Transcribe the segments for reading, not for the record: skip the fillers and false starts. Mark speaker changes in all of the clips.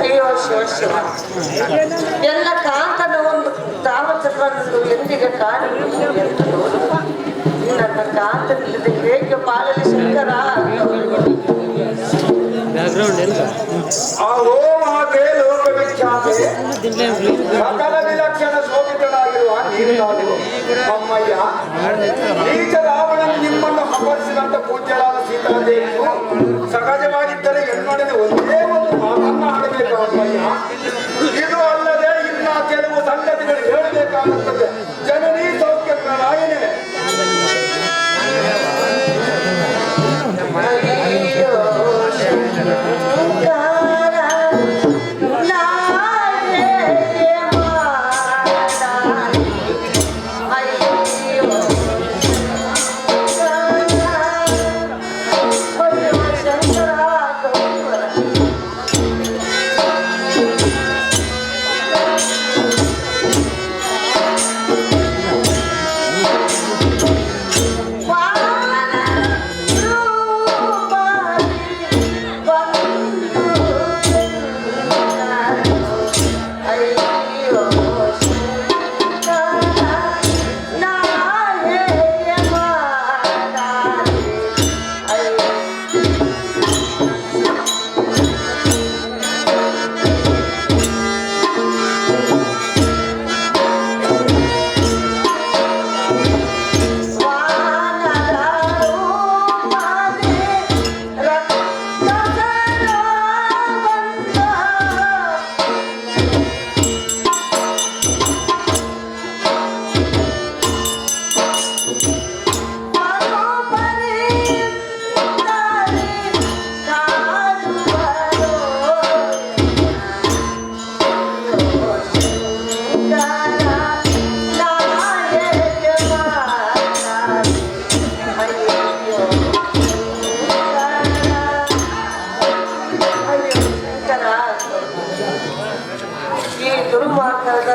Speaker 1: ಅಯ್ಯೋ ಶಿವ ಶಿವ, ಎಲ್ಲ ಕಾಂತನ ಒಂದು ತಾವಚಕ್ರನನ್ನು ಎಂದಿಗೆ ಕಾಣಿ ನನ್ನ ಕಾಂತನಿಲ್ಲದೆ ಹೇಗೆ ಪಾಲನೆ ಶಂಕರ.
Speaker 2: ಆಹೋ ಮಾತೆ ಲೋಕವಿಖ್ಯಾತೆ ಸಕಲ ವಿಲಕ್ಷಣ ಶೋಭಿತನಾಗಿರುವ ನೀರಿನಾಡು ಅಮ್ಮಯ್ಯ, ನೀಚ ರಾವಣನ ನಿಮ್ಮನ್ನು ಅಪಹರಿಸಿದಂತ ಪೂಜ್ಯರಾದ ಸೀತಾದೇವಿಯು ಸಹಜವಾಗಿದ್ದರೆ ಎನ್ನೊಡನೆ ಒಂದೇ ಒಂದು ಮಾತನ್ನ ಆಡಬೇಕು ಅಮ್ಮಯ್ಯ. ಇದು ಅಲ್ಲದೆ ಇನ್ನ ಕೆಲವು ಸಂಗತಿಗಳು ಹೇಳಬೇಕಾಗುತ್ತದೆ. ಜನನಿ ಸೌಖ್ಯ ಪ್ರಣಾಯನೆ.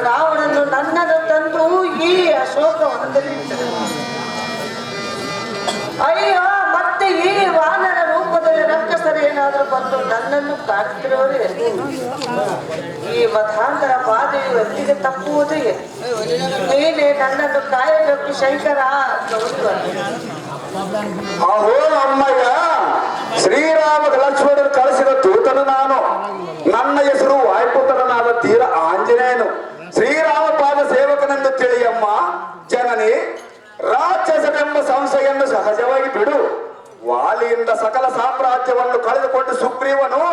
Speaker 1: ರಾವಣನು ನನ್ನನ್ನು ತಂದು ಈ ಅಶೋಕವನದಲ್ಲಿ. ಅಯ್ಯೋ, ಮತ್ತೆ ಈ ವಾನರ ರೂಪದಲ್ಲಿ ರಕ್ಕಸರೇನಾದರೂ ಬಂದು ನನ್ನನ್ನು ಕಾಡ್ತಿರೋರು. ಈ ಮತಾಂತರ ಬಾಧೆಯು ಎಂದಿಗೆ ತಪ್ಪುವುದೇ? ನೀನೇ ನನ್ನನ್ನು ಕಾಯಬೇಕು ಶಂಕರ.
Speaker 2: ಅಹೋ ಅಮ್ಮಯ್ಯ, ಶ್ರೀರಾಮ ಲಕ್ಷ್ಮಣರು ಕಳಿಸಿದ ದೂತನು ನಾನು. ನನ್ನ ಹೆಸರು ವಾಯುಪುತ್ರನಾದ ತೀರ ಆಂಜನೇಯನು, ಶ್ರೀರಾಮ ಪಾದ ಸೇವಕನೆಂದು ತಿಳಿಯಮ್ಮ. ಜನನಿ, ರಾಕ್ಷಸನೆಂಬ ಸಂಶಯನ್ನು ಸಹಜವಾಗಿ ಬಿಡು. ವಾಲಿಯಿಂದ ಸಕಲ ಸಾಮ್ರಾಜ್ಯವನ್ನು ಕಳೆದುಕೊಂಡು ಸುಗ್ರೀವನು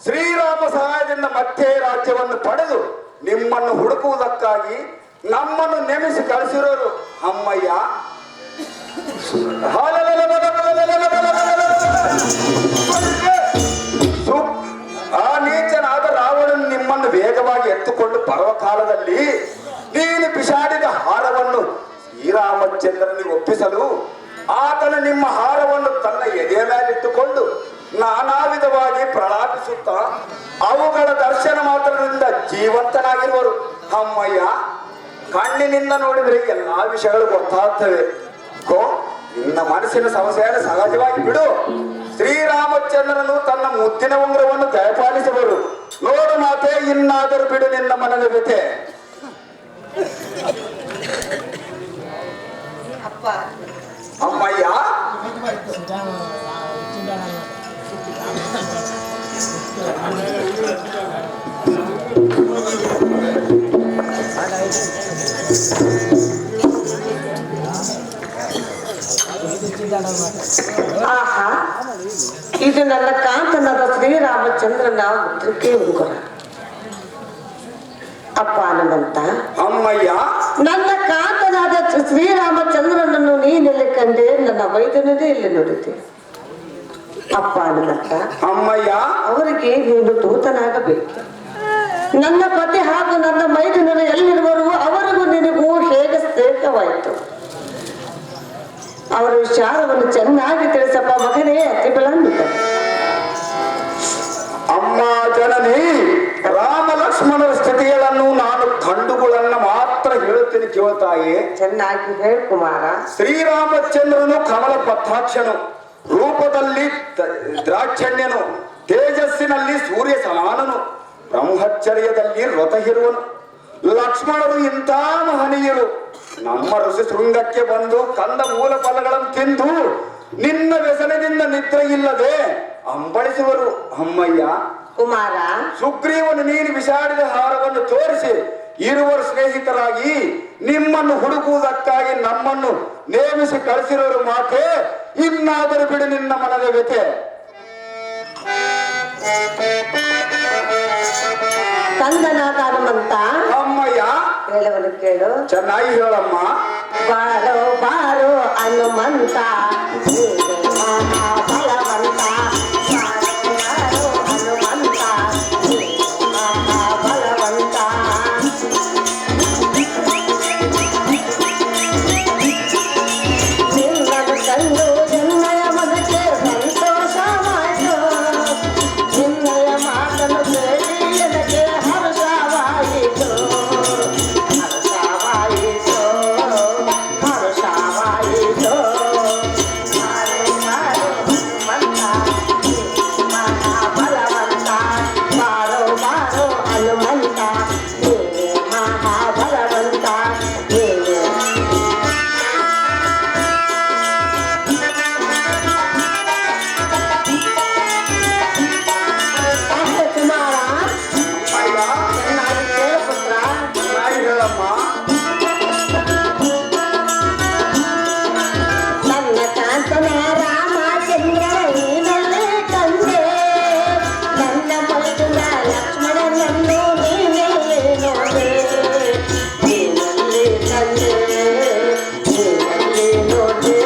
Speaker 2: ಶ್ರೀರಾಮ ಸಹಾಯದಿಂದ ಮತ್ತೆ ರಾಜ್ಯವನ್ನು ಪಡೆದು ನಿಮ್ಮನ್ನು ಹುಡುಕುವುದಕ್ಕಾಗಿ ನಮ್ಮನ್ನು ನೇಮಿಸಿ ಕಳಿಸಿರೋರು ಅಮ್ಮಯ್ಯ. ಆ ನೀಚನಾದ ರಾವಣನು ನಿಮ್ಮನ್ನು ವೇಗವಾಗಿ ಎತ್ತುಕೊಂಡು ಬರುವ ಕಾಲದಲ್ಲಿ ನೀನು ಬಿಸಾಡಿದ ಹಾರವನ್ನು ಶ್ರೀರಾಮಚಂದ್ರನಿಗೆ ಒಪ್ಪಿಸಲು ಆತನು ನಿಮ್ಮ ಹಾರವನ್ನು ತನ್ನ ಎದೆಯ ಮೇಲಿಟ್ಟುಕೊಂಡು ನಾನಾ ವಿಧವಾಗಿ ಪ್ರಲಾಪಿಸುತ್ತಾ ಅವುಗಳ ದರ್ಶನ ಮಾತ್ರದಿಂದ ಜೀವಂತನಾಗಿರುವರು ಅಮ್ಮಯ್ಯ. ಕಣ್ಣಿನಿಂದ ನೋಡಿದರೆ ಎಲ್ಲಾ ವಿಷಯಗಳು ಗೊತ್ತಾಗ್ತವೆ. ನಿನ್ನ ಮನಸ್ಸಿನ ಸಮಸ್ಯೆಯನ್ನು ಸಹಜವಾಗಿ ಬಿಡು. ಶ್ರೀರಾಮಚಂದ್ರನು ತನ್ನ ಮುದ್ದಿನ ಉಂಗುರವನ್ನು ದಯಪಾಲಿಸುವರು. ನೋಡು ಮಾತೆ, ಇನ್ನಾದರೂ ಬಿಡು ನಿನ್ನ ಮನದ ವ್ಯತೆ. ಅಮ್ಮಯ್ಯ,
Speaker 1: ಆಹಾ, ಇದು ನನ್ನ ಕಾಂತನಾದ ಶ್ರೀರಾಮಚಂದ್ರನ ಮುದ್ರಿಕೆ ಉಂಗುರ. ಅಪ್ಪ ಹನುಮಂತ,
Speaker 2: ಅಮ್ಮಯ್ಯ,
Speaker 1: ನನ್ನ ಕಾಂತನಾದ ಶ್ರೀರಾಮಚಂದ್ರನನ್ನು ನೀನೆಲ್ಲಿ ಕಂಡೆ? ನನ್ನ ವೈದ್ಯನದೇ ಇಲ್ಲಿ ನೋಡಿದೆ. ಅಪ್ಪ ಹನುಮಂತ,
Speaker 2: ಅಮ್ಮಯ್ಯ,
Speaker 1: ಅವರಿಗೆ ನೀನು ದೂತನಾಗಬೇಕು. ನನ್ನ ಪತಿ ಹಾಗೂ ನನ್ನ ಮೈದುನರು ಎಲ್ಲಿರುವರು ಅವರಿಗೂ ನಿನಗೂ ಹೇಗೆ ಶ್ರೇಷ್ಠವಾಯಿತು? ಅವರ ವಿಚಾರವನ್ನು ಚೆನ್ನಾಗಿ ತಿಳಿಸಪ್ಪ ಮಗನೇ. ಅತಿಬಲಾನ್ವಿತ
Speaker 2: ಅಮ್ಮ ಜನನಿ, ರಾಮ ಲಕ್ಷ್ಮಣರ ಸ್ಥಿತಿಗಳನ್ನು ನಾನು ದಂಡುಗಳನ್ನು ಮಾತ್ರ ಹೇಳುತ್ತೇನೆ ಕೇಳ್ತಾಯಿ.
Speaker 1: ಚೆನ್ನಾಗಿ ಹೇಳ ಕುಮಾರ.
Speaker 2: ಶ್ರೀರಾಮಚಂದ್ರನು ಕಮಲ ಪಥಾಕ್ಷನು, ರೂಪದಲ್ಲಿ ದ್ರಾಕ್ಷಣ್ಯನು, ತೇಜಸ್ಸಿನಲ್ಲಿ ಸೂರ್ಯ ಸಮಾನನು, ಬ್ರಹ್ಮಚರ್ಯದಲ್ಲಿ ವ್ರತ ಇರುವನು. ಲಕ್ಷ್ಮಣರು ಇಂಥ ಮಹನೀಯರು ನಮ್ಮ ಋಷಿ ಶೃಂಗಕ್ಕೆ ಬಂದು ಕಂದ ಮೂಲ ಫಲಗಳನ್ನು ತಿಂದು ನಿನ್ನ ವ್ಯಸನದಿಂದ ನಿದ್ರೆ ಇಲ್ಲದೆ ಅಂಬಳಿಸುವರು. ಅಮ್ಮಯ್ಯ
Speaker 1: ಕುಮಾರ,
Speaker 2: ಸುಗ್ರೀವನು ನೀನು ಬಿಸಾಡಿದ ಹಾರವನ್ನು ತೋರಿಸಿ ಇರುವರು ಸ್ನೇಹಿತರಾಗಿ ನಿಮ್ಮನ್ನು ಹುಡುಕುವುದಕ್ಕಾಗಿ ನಮ್ಮನ್ನು ನೇಮಿಸಿ ಕಳಿಸಿರೋರು ಮಾತೆ. ಇನ್ನಾದರೂ ಬಿಡು ನಿನ್ನ ಮನದ ವ್ಯತೆ.
Speaker 1: ಕಂದನಾದ ಹನುಮಂತ,
Speaker 2: ಅಮ್ಮಯ್ಯ
Speaker 1: ಹೇಳವನು ಕೇಳು.
Speaker 2: ಚೆನ್ನಾಗಿ ಹೇಳಮ್ಮ.
Speaker 1: ಬಾರೋ ಬಾರೋ ಹನುಮಂತ, ನೀನು ಮಹಾಬಲವಂತ. ಬಾರೋ ಬಾರೋ ಹನುಮಂತ, ನೀನು ಮಹಾಬಲವಂತ. ನಿನ್ನನ್ನು ಕಂಡು ನಿನ್ನಯ ಮನಕ್ಕೆ ಸಂತೋಷವಾಯಿತು. ನಿನ್ನಯ ಮಾತನ್ನು ಕೇಳಿ ನನಗೆ ಹರ್ಷವಾಯಿತು. ಹರ್ಷವಾಯಿತು, ಹರ್ಷವಾಯಿತು. ಬಾರೋ ಬಾರೋ ಹನುಮಂತ, ನೀನು ಮಹಾಬಲವಂತ. ಬಾರೋ ಬಾರೋ ಹನುಮಂತ, ನೀನು ಮಹಾಬಲವಂತ. ನೀನು ಕುಮಾರ,
Speaker 2: ಅಯ್ಯ
Speaker 1: ಚೆನ್ನಾಗಿ ಕೇಳು ಪುತ್ರ.
Speaker 2: ಚೆನ್ನಾಗಿ ಹೇಳಮ್ಮ.
Speaker 1: ನನ್ನ ಕಾಂತನ ರಾಮಚಂದ್ರ ನೀನಲ್ಲೇ ಕಂಡೆ. ನನ್ನ ಮೈದುನ ಲಕ್ಷ್ಮಣನನ್ನು ನೀನಲ್ಲೇ ನೋಡೆ. ನೀನಲ್ಲೇ ಕಂಡೆ, ನೀನಲ್ಲೇ ನೋಡೆ.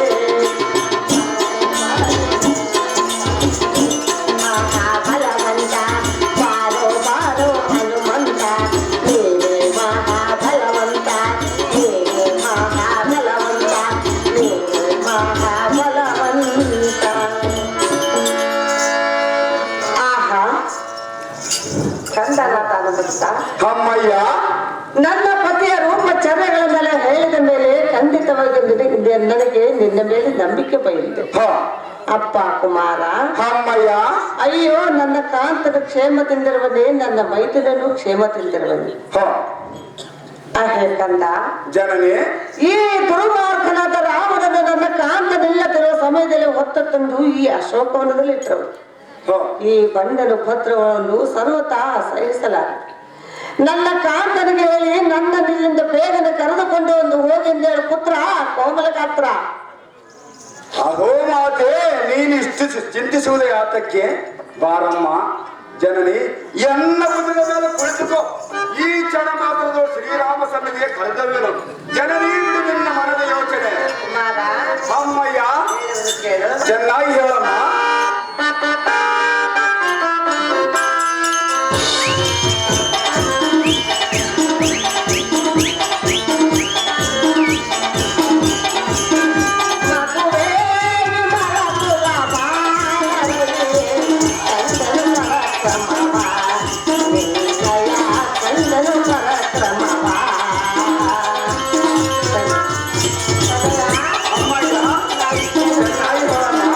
Speaker 1: ಮಹಾಬಲವಂತ, ಬಾರೋ ಬಾರೋ ಹನುಮಂತ. ನೀನೇ ಮಹಾಬಲವಂತ, ನೀನೇ ಮಹಾಬಲವಂತ, ನೀನೇ ಮಹಾಬಲವಂತ. ಆಹಾ, ಕಂದನಾದ ಹನುಮಂತ,
Speaker 2: ಅಮ್ಮಯ್ಯ
Speaker 1: ನನ್ನ ಪತಿಯ ರೂಪಚರ್ಯಗಳನ್ನೆಲ್ಲ ಹೇಳಿದ ಮೇಲೆ ಖಂಡಿತವಾಗಿ ನನಗೆ ನಿನ್ನ ಮೇಲೆ ನಂಬಿಕೆ ಬಯಲಿದೆ.
Speaker 2: ಹ
Speaker 1: ಅಪ್ಪ ಕುಮಾರ,
Speaker 2: ಅಮ್ಮಯ್ಯ
Speaker 1: ಅಯ್ಯೋ ನನ್ನ ಕಾಂತನ ಕ್ಷೇಮದಿಂದಿರುವನೇ, ನನ್ನ ಮೈದುನನು ಕ್ಷೇಮದಿಂದಿರುವನೇ.
Speaker 2: ಹ
Speaker 1: ಕಂದ,
Speaker 2: ಜನನಿ
Speaker 1: ಈ ದುರ್ಮಾರ್ಗನಾದ ರಾಮನನ್ನು ನನ್ನ ಕಾಂತನಿಲ್ಲದಿರುವ ಸಮಯದಲ್ಲಿ ಹೊತ್ತು ತಂದು ಈ ಅಶೋಕವನದಲ್ಲಿ ಇಟ್ಟರು.
Speaker 2: ಹ
Speaker 1: ಈ ಬಂಡನ ಉಪದ್ರವವನ್ನು ಸರ್ವತಾ ಸಹಿಸಲಾರ. ನನ್ನ ಕಾಂತನಿಗೆ ಹೇಳಿ ನನ್ನ ನಿಲ್ಲಿಂದ ಬೇಗನೆ ಕರೆದುಕೊಂಡು ಒಂದು ಹೋಗಿ ಹೇಳು ಪುತ್ರ ಕೋಮಲಗಾತ್ರ.
Speaker 2: ಅಹೋ ಮಾತೆ, ನೀನು ಇಷ್ಟು ಚಿಂತಿಸುವುದೇ ಆತಕ್ಕೆ. ಬಾರಮ್ಮ ಜನನಿ, ಎನ್ನ ಭುಜದ ಮೇಲೆ ಕುಳಿತುಕೋ. ಈ ಕ್ಷಣ ಮಾತ್ರದ ಶ್ರೀರಾಮ ಸನ್ನಿಧಿಗೆ ಕಳೆದವೇನು. ಜನನಿ ಬಿಡು ನಿನ್ನ ಮನದ ಯೋಚನೆ.
Speaker 1: ಕುಮಾರ,
Speaker 2: ಅಮ್ಮಯ್ಯ
Speaker 1: ಹೇಳುವುದು ಕೇಳು.
Speaker 2: ಚೆನ್ನಾಗಿ ಹೇಳಮ್ಮ.
Speaker 1: ಮಗುವೇ ಮರಕುಲ ಬಾಳಲಿ, ಕಂದನು ಪರಕ್ರಮವ, ನಿನ್ನಯ ಕಂದನು ಪರಕ್ರಮವ.
Speaker 2: ಅಮ್ಮಯ್ಯ ಚೆನ್ನಾಗಿ ಹೇಳಮ್ಮ.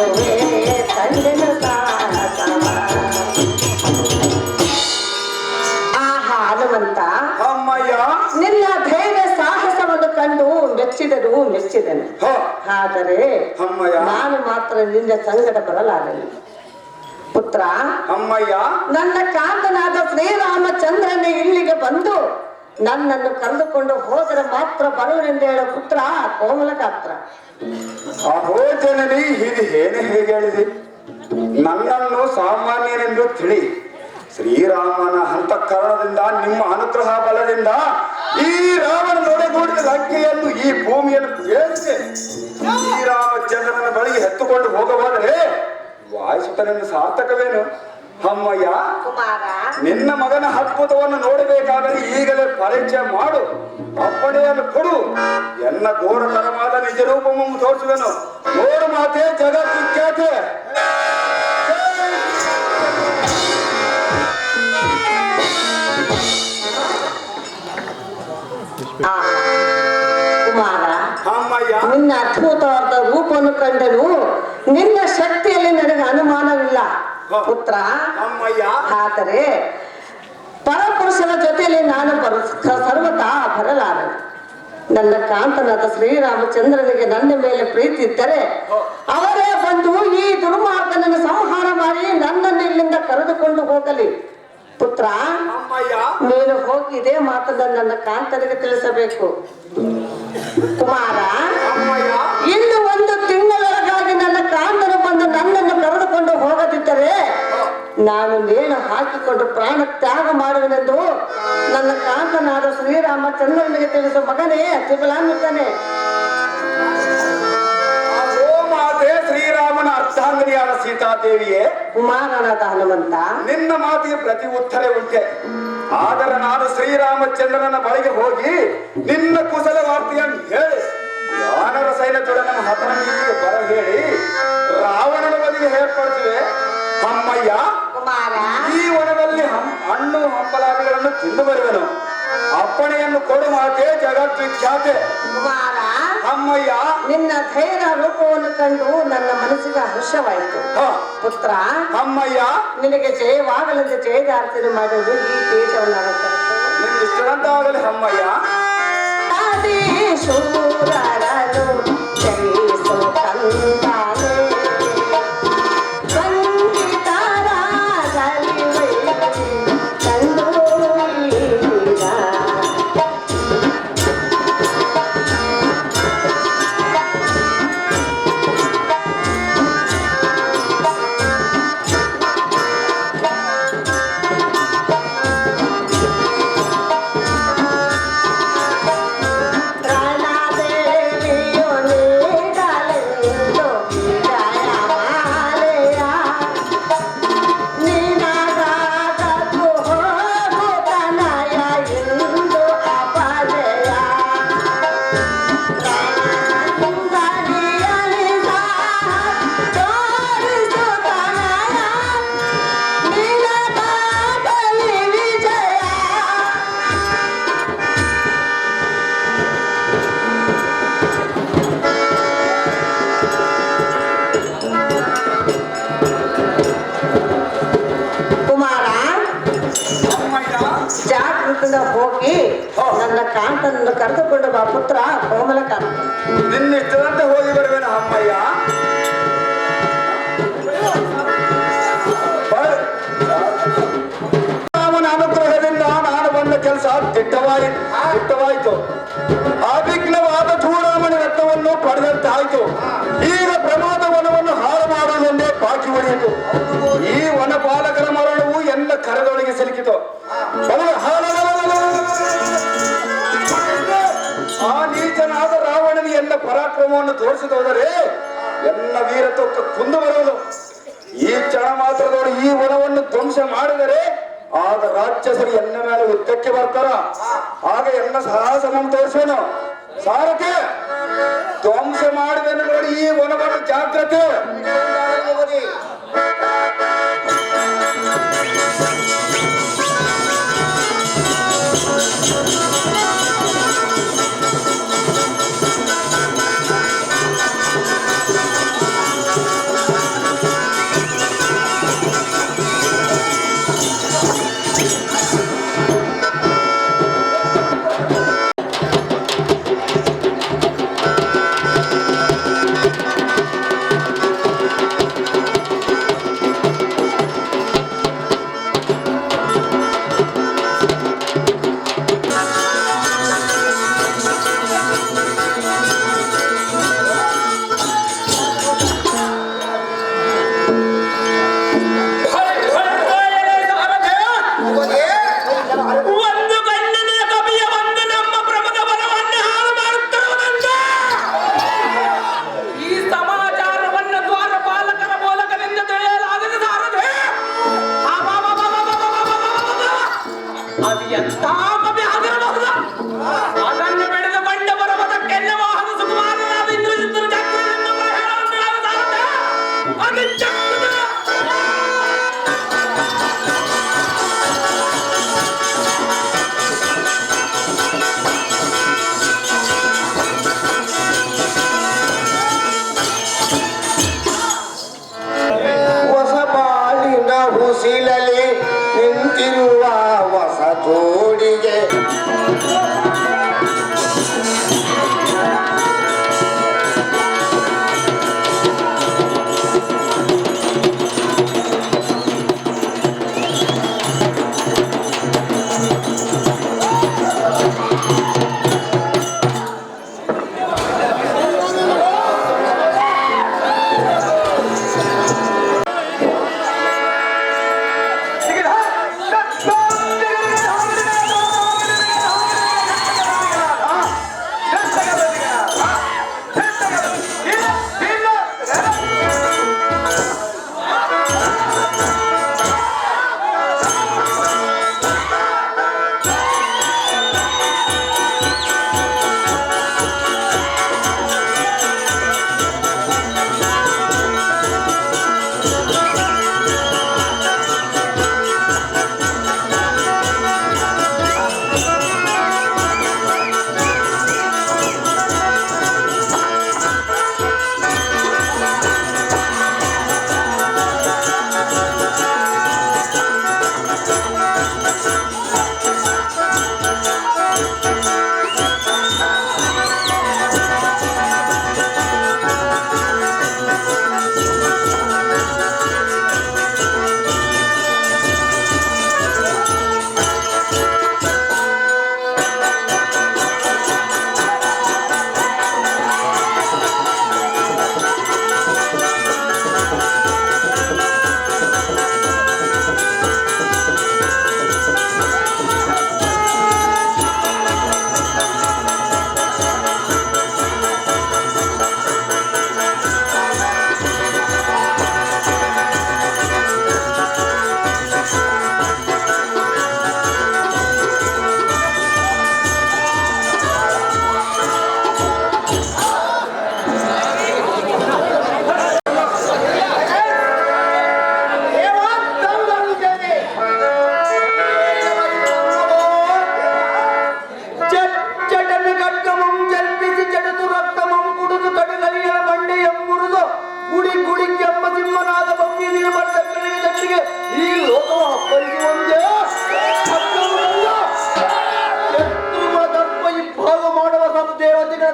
Speaker 1: ಮಾಡುವೆ ಕಂಡಿನ ಸಾಹಸವ. ಆಹಾ ಹನುಮಂತ,
Speaker 2: ಅಮ್ಮಯ್ಯ.
Speaker 1: ನಿನ್ನ ಧೈರ್ಯ ಸಾಹಸವನ್ನು ಕಂಡು ಮೆಚ್ಚಿದರು ಮೆಚ್ಚಿದನು. ಆದರೆ
Speaker 2: ಅಮ್ಮಯ್ಯ,
Speaker 1: ನಾನು ಮಾತ್ರ ನಿನ್ನ ಸಂಗಡ ಬರಲಾರನು. ಪುತ್ರ
Speaker 2: ಅಮ್ಮಯ್ಯ,
Speaker 1: ನನ್ನ ಕಾಂತನಾದ ಶ್ರೀರಾಮಚಂದ್ರನೇ ಇಲ್ಲಿಗೆ ಬಂದು ನನ್ನನ್ನು ಕರೆದುಕೊಂಡು ಹೋದರೆ ಮಾತ್ರ ಬರುವೆಂದು ಹೇಳೋ ಪುತ್ರ ಕೋಮಲಗಾತ್ರ.
Speaker 2: ಅಹೋ ಜನನಿ, ಇದು ಏನೇ ಹೇಗೆ ಹೇಳಿದೆ? ನನ್ನನ್ನು ಸಾಮಾನ್ಯನೆಂದು ತಿಳಿ. ಶ್ರೀರಾಮನ ಅಂತಃಕರಣದಿಂದ ನಿಮ್ಮ ಅನುಗ್ರಹ ಬಲದಿಂದ ಈ ರಾಮನ ನೊಡೆಗೂಡಿದ ಲಂಕೆಯನ್ನು ಈ ಭೂಮಿಯನ್ನು ಬೇಯಿಸಿ ಶ್ರೀರಾಮಚಂದ್ರನ ಬಳಿಗೆ ಎತ್ತುಕೊಂಡು ಹೋಗಬಾದರೆ ವಾಯುಸುತನಿಂದ ಸಾರ್ಥಕವೇನು? ಅಮ್ಮಯ್ಯ,
Speaker 1: ಕುಮಾರ,
Speaker 2: ನಿನ್ನ ಮಗನ ಅದ್ಭುತವನ್ನು ನೋಡಬೇಕಾದರೆ ಈಗಲೇ ಪರಿಚಯ ಮಾಡು, ಅಪ್ಪಣೆಯನ್ನು ಕೊಡು. ಎನ್ನ ಘೋರತರವಾದ ನಿಜ ರೂಪವನ್ನು ತೋರಿಸುವೆನು. ನೋಡು ಮಾತೆ ಜಗತ್ವಿಖ್ಯಾತೆ.
Speaker 1: ಕುಮಾರ,
Speaker 2: ಅಮ್ಮಯ್ಯ,
Speaker 1: ನಿನ್ನ ಅದ್ಭುತವಾದ ರೂಪವನ್ನು ಕಂಡನು. ನಿನ್ನ ಶಕ್ತಿಯಲ್ಲಿ ನನಗೆ ಅನುಮಾನವಿಲ್ಲ ಪುತ್ರ.
Speaker 2: ಅಮ್ಮಯ್ಯ,
Speaker 1: ಆದರೆ ಪರಪುರುಷನ ಜೊತೆಯಲ್ಲಿ ನಾನು ಸರ್ವತಾ ಬರಲಾರನು. ನನ್ನ ಕಾಂತನಾದ ಶ್ರೀರಾಮಚಂದ್ರನಿಗೆ ನನ್ನ ಮೇಲೆ ಪ್ರೀತಿ ಇದ್ದರೆ ಅವರೇ ಬಂದು ಈ ದುರ್ಮಾರ್ಗನನ್ನು ಸಂಹಾರ ಮಾಡಿ ನನ್ನನ್ನು ಇಲ್ಲಿಂದ ಕರೆದುಕೊಂಡು ಹೋಗಲಿ. ಪುತ್ರ,
Speaker 2: ಅಮ್ಮಯ್ಯ,
Speaker 1: ನೀನು ಹೋಗಿ ಇದೇ ಮಾತನ್ನ ನನ್ನ ಕಾಂತನಿಗೆ ತಿಳಿಸಬೇಕು. ಕುಮಾರ,
Speaker 2: ಅಮ್ಮಯ್ಯ,
Speaker 1: ಇನ್ನು ಒಂದು ತಿಂಗಳೊಳಗಾಗಿ ನನ್ನ ಕಾಂತನು ಬಂದು ನನ್ನನ್ನು ಕರೆದುಕೊಂಡು ಹೋಗದಿದ್ದರೆ ನಾನು ನೇಣು ಹಾಕಿಕೊಂಡು ಪ್ರಾಣ ತ್ಯಾಗ ಮಾಡುವೆನೆಂದು ನನ್ನ ಕಾಂತನಾದ ಶ್ರೀರಾಮಚಂದ್ರನಿಗೆ ತಿಳಿಸ. ಮಗನೇ ಅತಿಬಲಾನ್ವಿತಾನೆ.
Speaker 2: ಮಾತೆ ಶ್ರೀರಾಮನ ಅರ್ಧಾಂಗನಿಯಾದ ಸೀತಾದೇವಿಯೇ,
Speaker 1: ಕುಮಾರನಾದ ಹನುಮಂತ,
Speaker 2: ನಿನ್ನ ಮಾತಿಗೆ ಪ್ರತಿ ಉತ್ತರ ಉಂಟೆ. ಆದರೆ ನಾನು ಶ್ರೀರಾಮಚಂದ್ರನ ಬಳಿಗೆ ಹೋಗಿ ನಿನ್ನ ಕುಶಲ ವಾರ್ತೆಯನ್ನು ಹೇಳಿ ವಾನರ ಸೈನ್ಯದೊಡನೆ ಹತನ ನೀತಿಗೆ ಬರ ಹೇಳಿ ರಾವಣನ ಬದಿಗೆ ಏರ್ಪಡಿಸುವೆ. ಅಮ್ಮಯ್ಯ,
Speaker 1: ಕುಮಾರ,
Speaker 2: ಈ ವನದಲ್ಲಿ ಹಣ್ಣು ಹಂಪಲಾದಿಗಳನ್ನು ತಿಂದು ಬರುವೆನು. ಅಪ್ಪಣೆಯನ್ನು ಕೊಡು ಮಾತೆ ಜಗದ್ವಿಖ್ಯಾತೆ.
Speaker 1: ಕುಮಾರ,
Speaker 2: ಅಮ್ಮಯ್ಯ,
Speaker 1: ನಿನ್ನ ಧೈರ್ಯ ರೂಪವನ್ನು ಕಂಡು ನನ್ನ ಮನಸ್ಸಿಗೆ ಹರ್ಷವಾಯಿತು. ಪುತ್ರ,
Speaker 2: ಅಮ್ಮಯ್ಯ,
Speaker 1: ನಿನಗೆ ಜಯವಾಗಲೆಂದು ಜಯಗಾರ್ತಿನ ಮಾಡುವುದು ಈ ಪೀಠವನ್ನು ಅಲಂಕರಿಸು.
Speaker 2: ನಿನ್ನಿಷ್ಟಂತಾಗಲಿ ಅಮ್ಮಯ್ಯ.
Speaker 1: ಶೂರರನು ಜಯಿಸು ಕಂದಾನೆ, ವಂದಿತರಾಗಲಿ ಕಂಡು ಈಗ. ಹೋಗಿ ನನ್ನ ಕಾಂತನನ್ನು ಕರೆದುಕೊಂಡು ಬಾ ಪುತ್ರ ಕೋಮಲಕಾಂತ.
Speaker 2: ನಿನ್ನಿಷ್ಟದಂತೆ ಹೋಗಿ ಬರುವೇನ ಅಮ್ಮಯ್ಯ. ರಾಮನ ಅನುಗ್ರಹದಿಂದ ನಾನು ಬಂದ ಕೆಲಸ ದಿಟ್ಟವಾಯಿತು. ಅವಿಘ್ನವಾದ ಚೂಡಾಮಣಿ ರತ್ನವನ್ನು ಪಡೆದಂತಾಯಿತು. ಈಗ ಪ್ರಮಾದ ವನವನ್ನು ಹಾಳು ಮಾಡುವುದೊಂದೇ ಬಾಕಿ ಉಳಿಯಿತು. ಈ ವನಪಾಲಕರ ಮರಣವು ಎಲ್ಲ ಕರದೊಳಗೆ ಸಿಲುಕಿತು. ಆ ನೀಚನಾದ ರಾವಣನ ಎಲ್ಲ ಪರಾಕ್ರಮವನ್ನು ತೋರಿಸಿದೋದರೆ ಎಲ್ಲ ವೀರತ್ವಕ್ಕೆ ಕುಂದು ಬರುವುದು. ಈ ಕ್ಷಣ ಮಾತ್ರದವರು ಈ ವನವನ್ನು ಧ್ವಂಸ ಮಾಡಿದರೆ ಆಗ ರಾಕ್ಷಸರು ಎನ್ನ ಮೇಲೆ ಯುದ್ಧಕ್ಕೆ ಬರ್ತಾರ. ಆಗ ಎಲ್ಲ ಸಾಹಸವನ್ನು ತೋರಿಸೋನು. ಸಾರಕ್ಕೆ ಧ್ವಂಸ ಮಾಡಿದನು ನೋಡಿ ಈ ವನವನ್ನು ಜಾಗ್ರತೆ.
Speaker 3: ಹೊಸ ಬಾಳಿನ ಹುಸಿಲಲ್ಲಿ ನಿಂತಿರುವ ಹೊಸ ಜೋಡಿಗೆ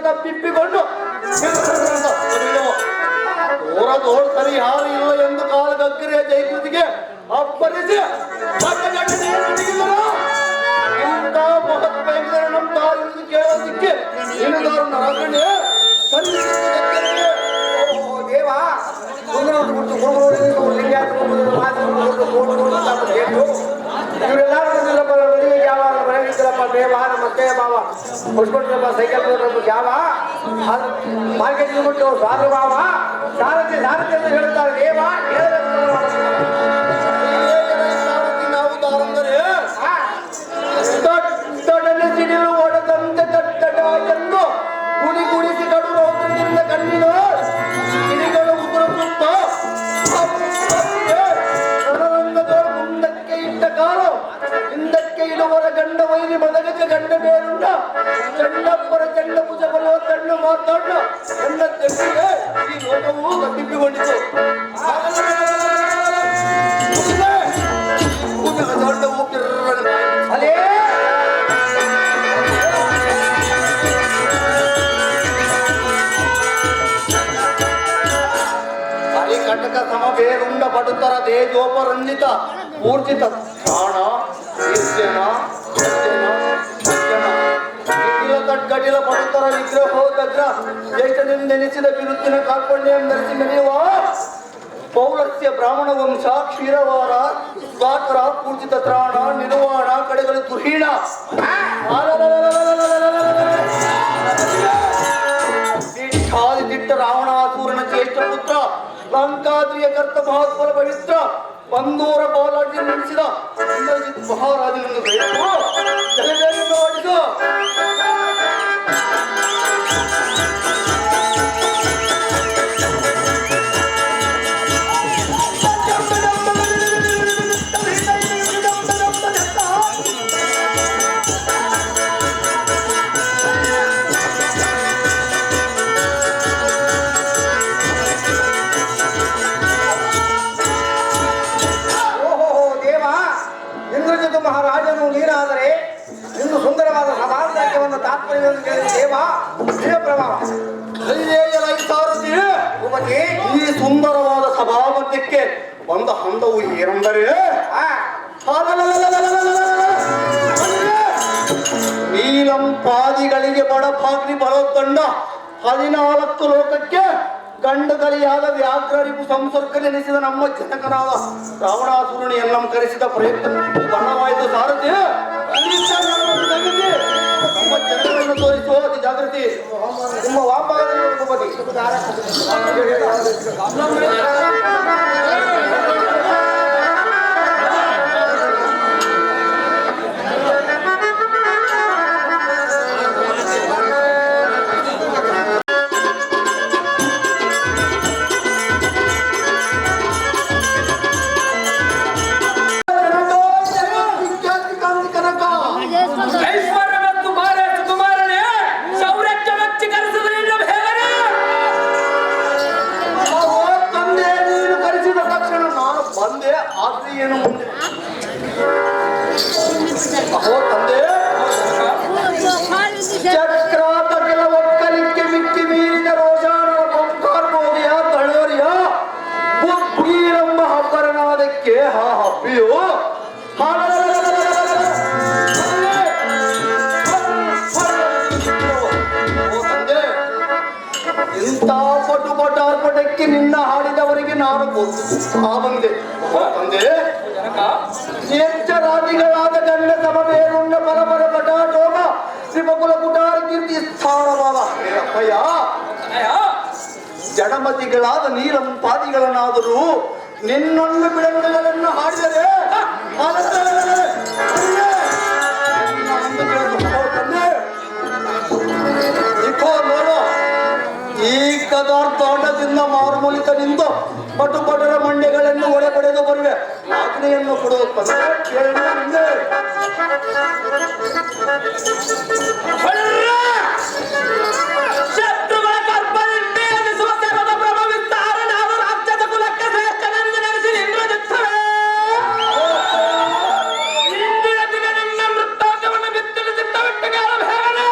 Speaker 4: ತಪ್ಪಿಪ್ಪಿಕೊಂಡು ತೋರದೋಳ್ ಸರಿ ಹಾರು ಇಲ್ಲ ಎಂದು ಕಾಲಗಕ್ಕರೆಯ ಜೈಕೃತಿಗೆ ಅಪ್ಪರಿಸಿ ಇಂಥ ಮಹತ್ ಭಯಂಕರ ನಮ್ಮ ತಾಯಿ ಕೇಳೋದಿಕ್ಕೆ ಏನಾದ್ರು ನರಗಣೆ ದೇವ ಇವರೆಲ್ಲ ಯಾವ ಬರೆಯಿದ್ರಪ್ಪ ದೇವ ಮತ್ತೆ ಬಾವ ಹೊಡ್ಕೊಟ್ರಪ್ಪ ಸೈಕಲ್ ಯಾವ ಮಾರ್ಕೆಟ್ ಬಿಟ್ಟು ಸಾರು ಬಾವ ಸಾರಥಿ ಸಾರಥಿ ಅಂತ ಹೇಳ್ತಾರೆ ದೇವ ನಾವು ದಾರಂದರೆ ದೊಡ್ಡನೆ ಸಿಡಿಲು ಓಡದಂತೆ ತಟ್ಟಡ ಎಂದು ಗುಡಿ ಗುಡಿಸಿ ಕಡು ರೌದ್ರದಿಂದ ಕಣ್ಣಿನ ಗಿರಿಗಳು ಉದುರುತ್ತ ರಣರಂಗದವರು ಮುಂದಕ್ಕೆ ಇಟ್ಟ ಕಾಲು ಹಿಂದಕ್ಕೆ ಇಡುವರ ಗಂಡ ವೈರಿ ಮದಗಜ ಗಂಡ ಬೇರುಂಡ ಚಂಡಪ್ಪರ ಚಂಡ ಭುಜ ಬಲುವ ಕಣ್ಣು ಮಾತಾಡ ನನ್ನ ತೆಟ್ಟಿಗೆ ಈ ಲೋಕವು ತಪ್ಪಿಕೊಂಡಿತು ಅಲೇ ಕಟಕ ಸಮಬೇರುಂಡ ಪಡುತ್ತರ ತೇಜೋಪರಂಜಿತ ಮೂರ್ಛಿತ ಪ್ರಾಣ ಈರ್ಷ್ಯನ ಗಡಿಲ ಪಡುತ್ತರ ವಿಗ್ರಹೋದಗ್ರ ಜ್ಯೇಷ್ಠನೆಂದೆನಿಸಿದ ಬಿರುತ್ತಿನ ಕಾರ್ಪಣ್ಯ ಧರಿಸಿ ಮೆರೆಯುವ ಪೌಲಸ್ಯ ಬ್ರಾಹ್ಮಣ ವಂಶ ಕ್ಷೀರವಾರ ಸ್ವಾಕರ ಪೂಜಿತ ತ್ರಾಣ ನಿರ್ವಾಣ ಕಡೆಗಳು ತುಹೀಣ ದಿಟ್ಟ ರಾವಣಾಸೂರನ ಜ್ಯೇಷ್ಠ ಪುತ್ರ ಲಂಕಾದ್ರಿಯ ಕರ್ತ ಮಹಾತ್ಮರ ಪವಿತ್ರ ಬಂದೂರ ಬಾಲಾಜಿ ನಡೆಸಿದ ಇಂದ್ರಜಿತ್ ಮಹಾರಾಜನನ್ನು ಓಡಿಸು ಒಂದು ತಾತ್ಪರ್ಯವನ್ನು ಕೇಳಿದ ದೇವ ಪ್ರಭಾವ ಈ ಸುಂದರವಾದ ಸಭಾಮಧ್ಯಕ್ಕೆ ಬಂದ ಹಂದವು ಏನೆಂದರೆ ನೀಲಂಪಾದಿಗಳಿಗೆ ಬಡಪಾಗ್ನಿ ಬರೋದಂಡ 14 ಲೋಕಕ್ಕೆ ಗಂಡುಗಲಿಯಾದ ವ್ಯಾಘ್ರರಿಗೂ ಸಂಸರ್ಗ ನೆನೆಸಿದ ನಮ್ಮ ಜನಕನಾದ ರಾವಣಾಸುರನಿಯನ್ನು ಕರೆಸಿದ ಪ್ರಯತ್ನ ಬಣ್ಣವಾಯಿತು ಸಾರಥಿ. ನಮ್ಮ ಜನಗಳನ್ನು ತೋರಿಸುವ ಅತಿ ಜಾಗೃತಿ ನಿಮ್ಮ ವಾಪಾದಲ್ಲಿ ಚಕ್ರಾತಗಳ ಒಕ್ಕಲಿಕ್ಕೆ ಮಿಕ್ಕಿ ಮೀರಿದ ರೋಜಾನರ ಕೊಂಕಾರ್ಬೋದಿಯ ತಳೋರಿಯ ಬುಗ್ಗೀರಂಬ ಹಬ್ಬರನಾದಕ್ಕೆ ಹಬ್ಬಿಯು ಇಂಥ ಪಟು ಪಟಾರ್ಪಟಕ್ಕೆ ನಿನ್ನ ಹಾಡಿದವರಿಗೆ ನಾನು ಬಂದೆ ತಂದೆ ರಾಜಿಗಳಾದ ಗಂಡ ಸಮಬೇರುಂಡ ಪರಪರ ಪಟಾಟೋಮ ಶ್ರೀಮಕುಲ ಕುಟಾರ ಕೀರ್ತಿ ಸ್ಥಾನವಾದ ಅಪ್ಪಯ್ಯ ಜಡಮತಿಗಳಾದ ನೀಲಂಪಾದಿಗಳನ್ನಾದರೂ ನಿನ್ನೊಂದು ಬಿಡಂಗಗಳನ್ನು ಹಾಡಿದರೆ ನೋಡು ಈ ಕದಾರ್ಥಾಂಡದಿಂದ ಮಾರುಮೂಲಿತ ನಿಂತು ಪಟು ಪಟರ ಮಂಡ್ಯಗಳನ್ನು ಒಡೆ ಪಡೆದು ಬರುವೆ ಆಜ್ಞೆಯನ್ನು ಕೊಡುವ
Speaker 5: ಶತ್ರುಗಳ ಕರ್ಪನಿಂದ ಎನಿಸುವ ಸರ್ವದ ಪ್ರಭ ವಿಸ್ತಾರ ನಾವು ರಾಜ್ಯದ ಕುಲಕ್ಕೆ ಶ್ರೇಷ್ಠನೆಂದು ನೆನೆಸಿ ನಿಂದ್ರದಿತ್ತವೆ. ಇಂದಿನ ದಿನ ನಿನ್ನ ಮೃತ್ತಾಂತವನ್ನು ಬಿತ್ತಲು ಸಿದ್ಧವಿಟ್ಟುಗಳ ಬೇಗನೆ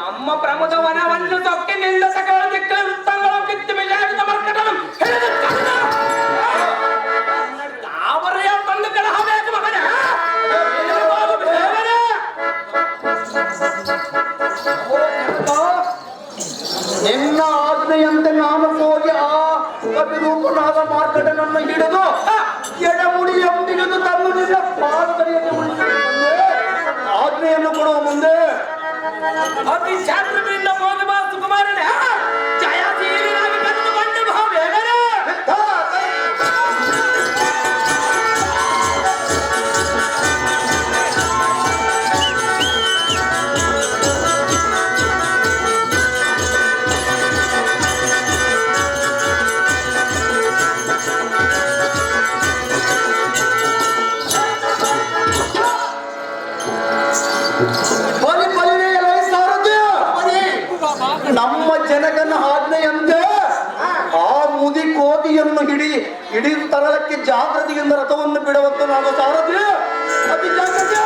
Speaker 5: ನಮ್ಮ ಪ್ರಮುಖ ವನವನ್ನು ತೊಕ್ಕಿ ನಿಂದ ಸಕಲ ದಿಕ್ಕಲ ವೃತ್ತಗಳು ಕಿತ್ತು ಬಿಜಾಡಿದ ಮರ್ಕಟನು ಹಿಡಿದು ಅವರೇ ಬಂದು ಕಲಹಬೇಕು ಮಗನ
Speaker 4: ನಿನ್ನ ಆಜ್ಞೆಯಂತೆ ನಾನು ಹೋಗಿ ಆ ಕಪಿರೂಪನಾದ ಮಾರ್ಕಟನನ್ನು ಹಿಡಿದು ಎಡಮುಡಿ ಎಂಬಿಡಿದು ತಂದು ನಿನ್ನ ಪಾದರಿಯನ್ನು ಆಜ್ಞೆಯನ್ನು ಕೊಡುವ ಮುಂದೆ
Speaker 5: ಅತಿ ಚಾತುರ್ಯದಿಂದ ಹೋಗಿ ಬಾ ಸುಕುಮಾರನೇ ಜಯಶೀಲನಾಗಿ ಕರೆದುಕೊಂಡು ಬಾ ಬೇಗನೆ.
Speaker 4: ನಮ್ಮ ಜನಕನ ಆಜ್ಞೆಯಂತೆ ಆ ಮುದಿ ಕೋತಿಯನ್ನು ಹಿಡಿ ತರಲಕ್ಕೆ ಜಾಗೃತಿಯಿಂದ ರಥವನ್ನು ಬಿಡುವಂತ ನಾವು ಸಾರಥಿ ಅತಿ ಜಾಗ್ರತೆ.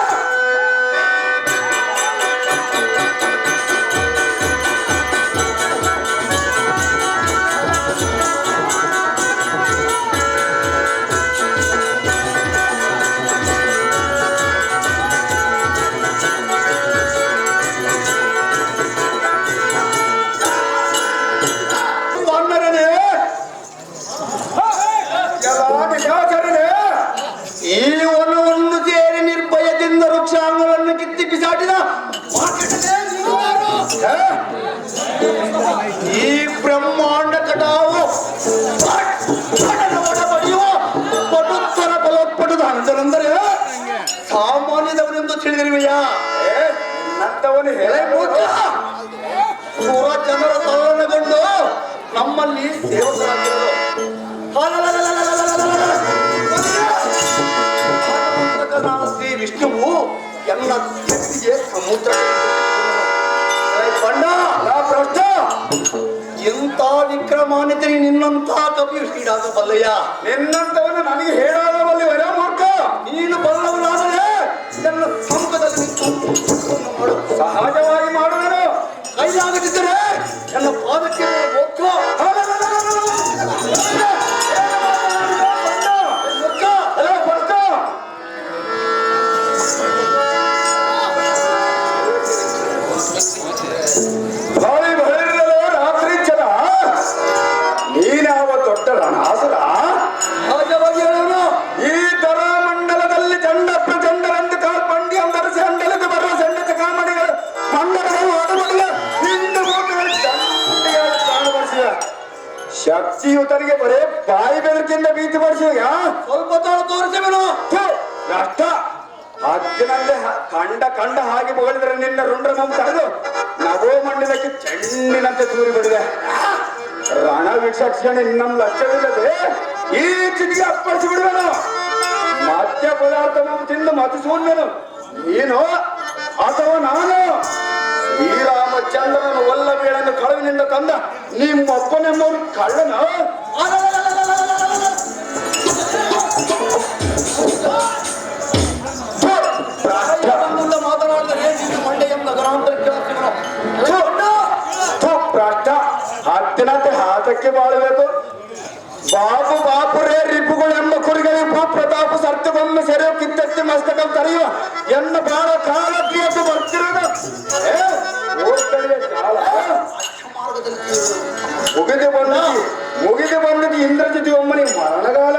Speaker 4: ಈ ವನವನ್ನು ಸೇರಿ ನಿರ್ಭಯದಿಂದ ವೃಕ್ಷಾಂಗಗಳನ್ನು ಕಿತ್ತಿ ಬಿಸಾಡಿದ ಈ ಬ್ರಹ್ಮಾಂಡ ಕಟಾವು ಬಡಿಯುವ ಪಟುತ್ತರ ಬಲಪಟುದ ಅಂತಂದರೆ ಸಾಮಾನ್ಯದವನೆಂದು ತಿಳಿದಿರುವೆಯಾ?
Speaker 2: ನನ್ನವನು ಹೇಳ
Speaker 4: ಪೂರ ಜನರ ತಲ್ಲಣಗೊಂಡು ನಮ್ಮಲ್ಲಿ ಸೇವಕರಾಗಿರೋದು ಶ್ರೀ ವಿಷ್ಣುವು ಎಲ್ಲ ಜಗತ್ತಿಗೆ ಸಮುದ್ರ ಬಣ್ಣ ಪ್ರಶ್ನ ಎಂತ ವಿಕ್ರಮಾನ್ಯತೆ ನಿನ್ನಂತ ಕವಿಯು ಹೀಡಾಗಬಲ್ಲಯ್ಯ.
Speaker 2: ನಿನ್ನಂತವನು ನನಗೆ ಹೇಳಾಗಬಲ್ಲಿ ವರ ಮೂರ್ಖ.
Speaker 4: ನೀನು ಬಲ್ಲವನಾದರೆ ನನ್ನ ಸಂಕದ
Speaker 2: ಸಹಜವಾಗಿ ಮಾಡುವನು.
Speaker 4: ಕೈಲಾಗದಿದ್ದರೆ ನನ್ನ ಪಾದಕ್ಕೆ ಹೋಗ್ತ
Speaker 2: ರಾತ್ರಿ ಜನ ನೀನಾವ ದೊಡ್ಡ ರಣಾಸುರ.
Speaker 4: ಸಹಜವಾಗಿ ಹೇಳೋನು.
Speaker 2: ಈ ತರ ಮಂಡಲದಲ್ಲಿ ಚಂಡ ಪ್ರಚಂಡರಂದು ಕಾಲ್ಪಂಡಿ ಅಂದರೆ ಸಂಡಲಕ್ಕೆ ಬರುವ ಸಂಡತ ಕಾಮಡಿಗಳು ಮಂಡಲಗಳು ಆಡುವುದಿಲ್ಲ. ಹಿಂಡು ಮೂಟಗಳು ಚಂಡಿಯಾದ ಕಾಣಬಡಿಸಿದ ಶಕ್ತಿಯುತನಿಗೆ ಬರೇ ಬಾಯಿ ಬೆದರಿಕೆಯಿಂದ ಭೀತಿ ಪಡಿಸಿದ.
Speaker 4: ಸ್ವಲ್ಪ ತಾಳು ತೋರಿಸುವೆನು.
Speaker 2: ನಷ್ಟ ಹದ್ದಿನಂತೆ ಕಂಡ ಹಾಗೆ ಬಗಳಿದರೆ ನಿನ್ನ ರುಂಡ್ರಮಂ ತಡೆದು ನವೋ ಮಂಡಲಕ್ಕೆ ಚೆಂಡಿನಂತೆ ತೂರಿ ಬಿಡಿದೆ. ರಣ ವಿಚಕ್ಷಣೆ ನಮ್ಮ ಲಕ್ಷ್ಯವಿಲ್ಲದೆ ಈ ಚಿಟಿಗೆ ಅಪ್ಪಳಿಸಿ ಬಿಡುವೆನು. ಮದ್ಯ ಪದಾರ್ಥವನ್ನು ತಿಂದು ಮತಿಸುವನು ನೀನು ಅಥವಾ ನಾನು. ಶ್ರೀರಾಮಚಂದ್ರನ ವಲ್ಲಭೆಯನ್ನು ಕಳುವಿನಿಂದ ತಂದ ನಿಮ್ಮಪ್ಪನೆಂಬರು ಕಳ್ಳನು.
Speaker 4: ಮಾತನಾಡಿದರೆ ಮಂಡ್ಯ ಎಂಬ ನಗರಾಂತರಕ್ಕೆ
Speaker 2: ಭ್ರಷ್ಟ ಹತ್ತಿನಂತೆ ಹಾತಕ್ಕೆ ಬಾಳಬೇಕು. ಬಾಪುರೇ ರಿಪುಗಳೆಂಬ ಕುರಿಗಳಿಬ್ಬು ಪ್ರತಾಪ ಸತ್ಯಗೊಮ್ಮೆ ಸೆರೆ ಕಿತ್ತಕ್ಕೆ ಮಸ್ತಕ ತರೆಯುವ ಎನ್ನ ಬಾಳ ಕಾಲಕ್ಕೆ ಅದು ಬರ್ತಿರೋದು. ಕಾಲ ಮುಗಿದು ಬಂದದ್ದು ಇಂದ್ರಜಿತಿ ಒಮ್ಮನಿ ಮರಣಗಾಲ.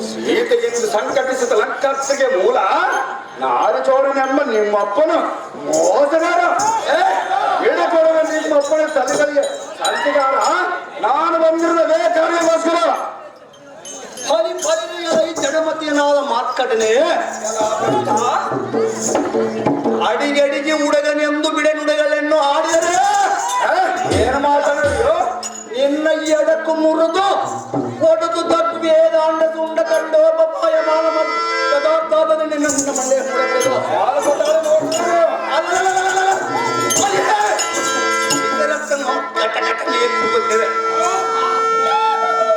Speaker 2: ಸೀತೆಗೆಂದು ಸಂಕಟಿಸಿದ ಲಂಕರ್ಷಗೆ ಮೂಲ ನಾರಚೋಡನೆಂಬ ನಿಮ್ಮಪ್ಪನು ಮೋಸಗಾರ. ಇಡಕೊಡುವ ನಿಮ್ಮಪ್ಪನ ತಲೆಗಳಿಗೆ ಸಂತಿಗಾರ. ನಾನು ಬಂದಿರುವುದೇ ಕಾರ್ಯಕ್ಕೋಸ್ಕರ.
Speaker 4: ಜಡಮತಿಯನಾದ ಮಾರ್ಕಟನೆ ಅಡಿಗಡಿಗೆ ಉಡಗನೆಂದು ಬಿಡೆ ನುಡಿಗಳೆನ್ನು ಆಡಿದರೆ
Speaker 2: ಏನು ಮಾತನಾಡಿಯೋ?
Speaker 4: ನಿನ್ನ ಎಡಕ್ಕೂ ಮುರಿದು ಒಡೆದು ತಪ್ಪು ವೇದಾಂಡ ತುಂಡ ಕಂಡು ಪಪಾಯ ಮಾನ ಪದಾರ್ಥಾದ ನಿನ್ನ ಮಂಡೆ ಮುಡಬೇಕು.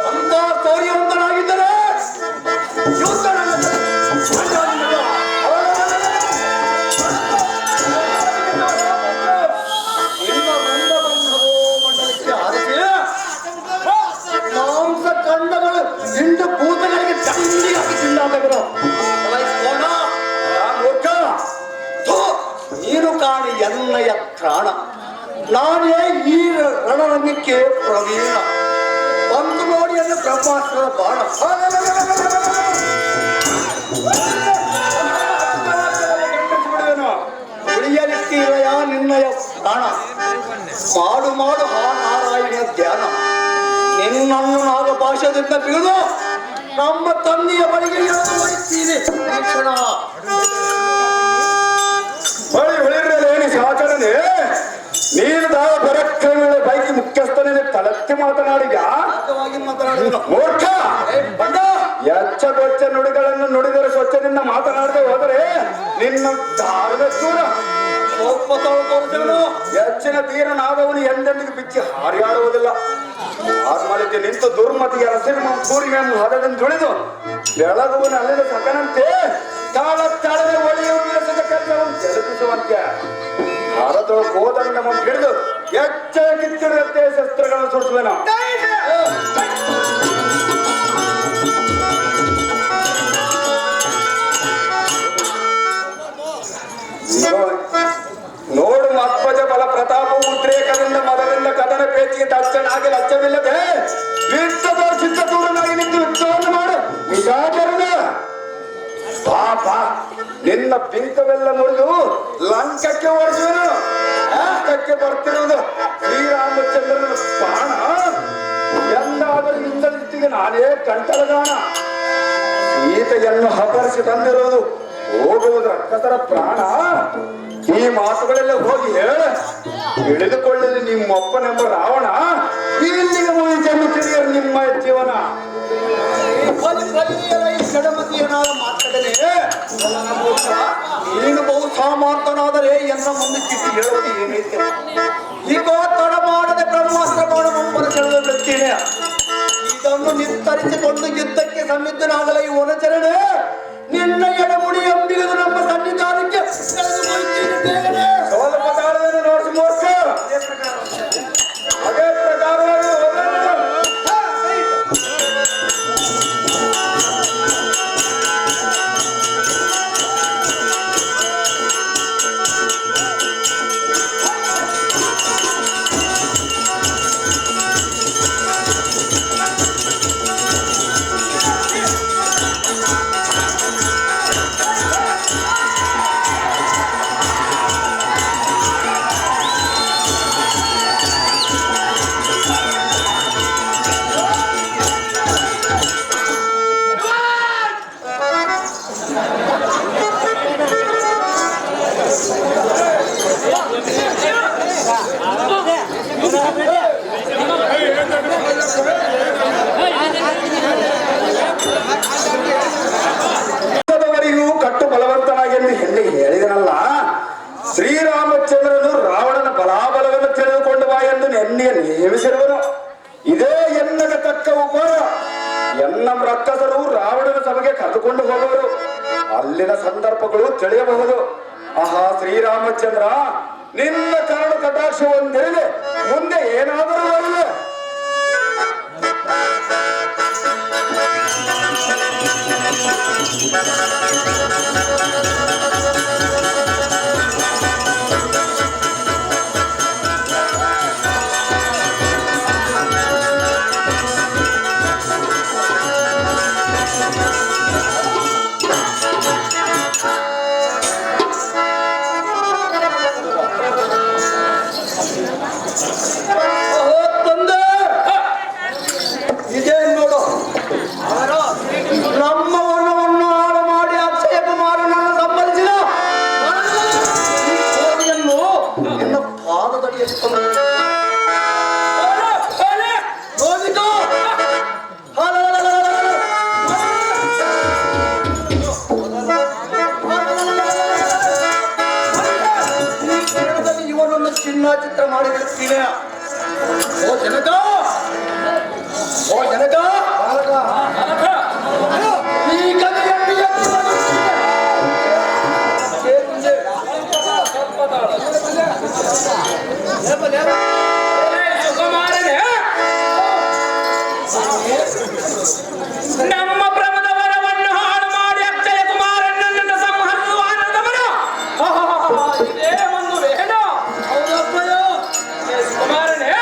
Speaker 4: ಅಂತ ಸೌರ್ಯವಂತನಾಗಿದ್ದರೆ ಮಾಂಸ ಕಂಡಗಳು ಹಿಂಡು ಭೂತಗಳಿಗೆ ಚಂಡಿಯಾಗಿ ತಿಂದಾದವರು. ನೀನು ಕಾಣಿ ಎನ್ನಯ ಪ್ರಾಣ. ನಾನೇ ಈ ರಣರಂಗಕ್ಕೆ ಪ್ರವೀಣ. ಬಂದು ನೋಡಿ ಅಂದ್ರೆ ಬ್ರಹ್ಮಾಸ್ತ್ರದ ಬಾಣ. ಉಳಿಯಲಿಕ್ಕಿರಯ ನಿನ್ನಯ ಪ್ರಾಣ. ಮಾಡು ಮಾಡು ಹಾ ನಾರಾಯಣ ಧ್ಯಾನ. ನಿನ್ನನ್ನು ನಾಗ ಭಾಷದಿಂದ ಬಿಡುದು ನಮ್ಮ ತಂದೆಯ ಬಳಿಗೆ ವಹಿಸ್ತೀನಿ ಕ್ಷಣ.
Speaker 2: ಹೊಳಿರೇನು ಸಾಚರಣೆ ನೀನು ತಾವ ಪರಕ್ರಮಗಳ ಪೈಕಿ ಮುಖ್ಯಸ್ಥನೇ ತಲತ್ತಿ ಮಾತನಾಡಿದ ಮೂರ್ಖ. ಎಚ್ಚಗೊಚ್ಚ ನುಡಿಗಳನ್ನು ನುಡಿದರೆ ಸ್ವಚ್ಛದಿಂದ ಮಾತನಾಡದೆ ಹೋದರೆ ನಿನ್ನ ದಾರದ ದೂರ ಹೆಚ್ಚಿನ ತೀರನಾದವನು ಎಂದೆಂದಿಗೂ ಬಿಚ್ಚಿ ಹಾರಿಯಾಡುವುದಿಲ್ಲ. ಆತ್ಮಲಿಗೆ ನಿಂತು ದುರ್ಮತಿಯ ಹಸಿರು ಕೂರಿಗೆಯನ್ನು ಹದದಿಂದ ತುಳಿದು ಬೆಳಗುವನ ಅಲ್ಲಿನ ಸಕನಂತೆ ತಾಳ ತಾಳದ ಒಳೆಯ ವಿಳಸದ ಕೆಲಸವನ್ನು ಜಲಪಿಸುವಂತೆ ಭಾರತ ಕೋದಂಡವನ್ನು ಹಿಡಿದು ಎಚ್ಚರಿತ್ತಿರುವಂತೆ ಶಸ್ತ್ರಗಳನ್ನು ಸುಡಿಸುವೆನು. ನೋಡು ಮಧ್ವಜ ಬಲ ಪ್ರತಾಪ ಉದ್ರೇಕದಿಂದ ಮದದಿಂದ ಕದನ ಪೇಚಿಗೆ ತಚ್ಚನಾಗಿ ಲಜ್ಜವಿಲ್ಲದೆ ವಿತ್ತದ ಚಿತ್ತದೂರನಾಗಿ ನಿಂತು ಯುದ್ಧವನ್ನು ಮಾಡು. ನಿಜಾಚರಣ ಪಾಪ ನಿನ್ನ ಪಿಂಕವೆಲ್ಲ ಮುರಿದು ಲಂಕಕ್ಕೆ ಓಡಿಸುವನು. ಲಂಕಕ್ಕೆ ಬರ್ತಿರುವುದು ಶ್ರೀರಾಮಚಂದ್ರನ ಬಾಣ. ಎಂದಾದರೂ ಇಂದ್ರಜಿತ್ತಿಗೆ ನಾನೇ ಕಂಠಲಗಾಣ. ಸೀತೆಯನ್ನು ಅಪಹರಿಸಿ ತಂದಿರುವುದು ಹೋಗುವುದು ರಕ್ಕಸರ ಪ್ರಾಣ. ಈ ಮಾತುಗಳೆಲ್ಲ ಹೋಗಿ ಹೇಳ ತಿಳಿದುಕೊಳ್ಳಲಿ ನಿಮ್ಮಪ್ಪನೆಂಬ ರಾವಣ. ಇಲ್ಲಿಗೆ ಮುಗಿಯುತ್ತಿದೆಯ ನಿಮ್ಮ ಜೀವನ.
Speaker 4: ಜಡಮತಿಯನಾದ ಮಾತುಗಳೇ ನೀನು ಬಹು ಸಾಮರ್ಥನಾದರೆ ಎನ್ನ ಮುಂದೆ ಚಿಟ್ಟಿ ಹೇಳುವುದು ಏನೈತೆ. ಈಗ ತಡ ಮಾಡದೆ ಬ್ರಹ್ಮಾಸ್ತ್ರ ಬಾಣವನ್ನು ಸೆಳೆದು ಬಿಡುತ್ತೇನೆ. ಇದನ್ನು ನಿರ್ಧರಿಸಿಕೊಂಡು ಯುದ್ಧಕ್ಕೆ ಸನ್ನಿಧನಾಗಲ ಈ ವನಚರಣೆ ನಿನ್ನ ಎಡಮುಡಿ ಎಂಬಿಗದು ನಮ್ಮ ಸನ್ನಿಧಾನಕ್ಕೆ
Speaker 2: ನಮ್ಮ ರಕ್ಕಸರು ರಾವಣನ ಸಭೆಗೆ ಕರೆದುಕೊಂಡು ಹೋಗುವರು. ಅಲ್ಲಿನ ಸಂದರ್ಭಗಳು ತಿಳಿಯಬಹುದು. ಆಹಾ ಶ್ರೀರಾಮಚಂದ್ರ, ನಿನ್ನ ಕರುಣ ಕಟಾಕ್ಷ ಒಂದಿರದೆ ಮುಂದೆ ಏನಾದರೂ ಬರಲಿ.
Speaker 4: ಇದೇ ನೋಡು, ನಮ್ಮ ವರ್ಣವನ್ನು ಹಾಳು ಮಾಡಿ ಅಕ್ಷಯ ಕುಮಾರನನ್ನು ಸಂಬಂಧಿಸಿದ ಈ ಕೋರಿಯನ್ನು ನಿನ್ನ ಪಾದದಡಿಯಲ್ಲಿ ತಂದು ನೋಡಿಕೋ. ಈ ಕ್ಷಣದಲ್ಲಿ ಇವನನ್ನು ಚಿನ್ನ ಚಿತ್ರ ಮಾಡಿಬಿಡುತ್ತೀನಿ. ಓ ಜನಕ, ಓ ಜನಕ, ಈ ಕಥೆಯನ್ನು
Speaker 5: ಸುಕುಮಾರನೇ, ನಮ್ಮ ಪ್ರಮದ ವರವನ್ನು ಹಾಳು ಮಾಡಿ ಅಕ್ಷಯ ಕುಮಾರನನ್ನು ಸಂಹರಿಸುವ ಆನಂದವನು ಇದೇ ಒಂದು ವೇಣ. ಕುಮಾರನೇ,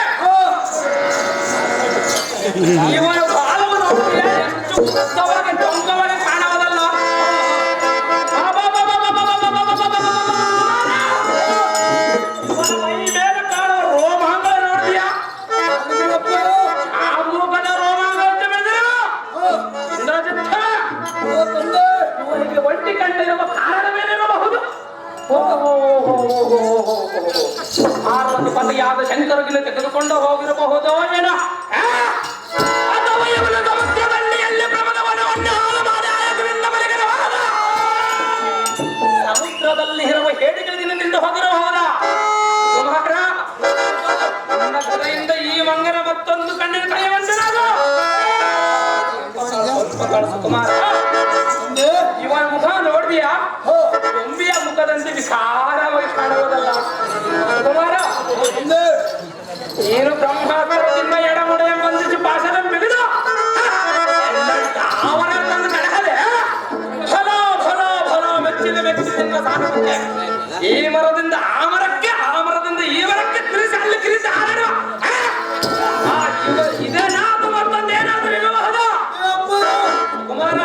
Speaker 5: ಇವನ ಬಾಲವು ನೋಡಿದ್ರೆ ಎಷ್ಟು ಉತ್ತವಾಗಿ ಟೊಂಕವಾಗಿ ಕಾಣುವುದಲ್ಲ. ಇವನ ಮೈ ಮೇಲೆ ಕಾಣುವ ರೋಮಾಂಗ ನೋಡಿದ್ಯಾ? ಆ ಮೂಕನ ರೋಮಾಂಗ ಅಂತ ಬೆಳೆದಿರು ಇಂದ್ರಜಿತ್ತ. ಇವನಿಗೆ ಒಂಟಿ ಕಂಡಿರುವ ಕಾರಣವೇನಿರಬಹುದು? ಪಾರ್ವತಿ ಪತಿಯಾದ ಶಂಕರಗಿನ ತೆಗೆದುಕೊಂಡು ಹೋಗಿರಬಹುದೋ ಏನೋ? ಅಥವಾ ಇವನ ಸಮುದ್ರದಲ್ಲಿ ಎಲ್ಲಿ ಪ್ರಮದವನವನ್ನು ಹಾಳು ಮಾಡಿ ಆಯಕರಿಂದ ಮಲಗಿರಬಹುದ? ಸಮುದ್ರದಲ್ಲಿ ಇರುವ ಹೇಡಿಗಳಿಂದ ಹೋಗಿರಬಹುದಾ? ಕುಮಾರ, ನನ್ನ ಕಡೆಯಿಂದ ಈ ಮಂಗನ ಮತ್ತೊಂದು ಕಣ್ಣಿನ ಕೈಯವಂತನಾಗು. ಕುಮಾರ, ಇವನ ಮುಖ ನೋಡಿದ್ಯಾ? ಗೊಂಬಿಯ ಮುಖದಂತೆ ವಿಕಾರವಾಗಿ ಕಾಣುವುದಲ್ಲ. ಕುಮಾರ, ನೀನು ಬ್ರಹ್ಮಾಸ್ತ್ರದಿಂದ ಎಡಮುಡೆಯ ಬಂಧಿಸಿ ಪಾಶದ ಬಿಗಿದು ಅವನ ತಂದು ಕಡಹದೆ ಫಲ ಫಲ ಫಲ ಮೆಚ್ಚಿದ ಮೆಚ್ಚಿದಿಂದ ಸಾಕುತ್ತೆ. ಈ ಮರದಿಂದ ಆ ಮರಕ್ಕೆ, ಆ ಮರದಿಂದ ಈ ಮರಕ್ಕೆ ತಿರುಸಿ ಅಲ್ಲಿ ತಿರುಸಿ ಆಡುವ ಇದೇನಾದ್ರು ಮತ್ತೊಂದೇನಾದ್ರೂ ಇರಬಹುದು? ಕುಮಾರ,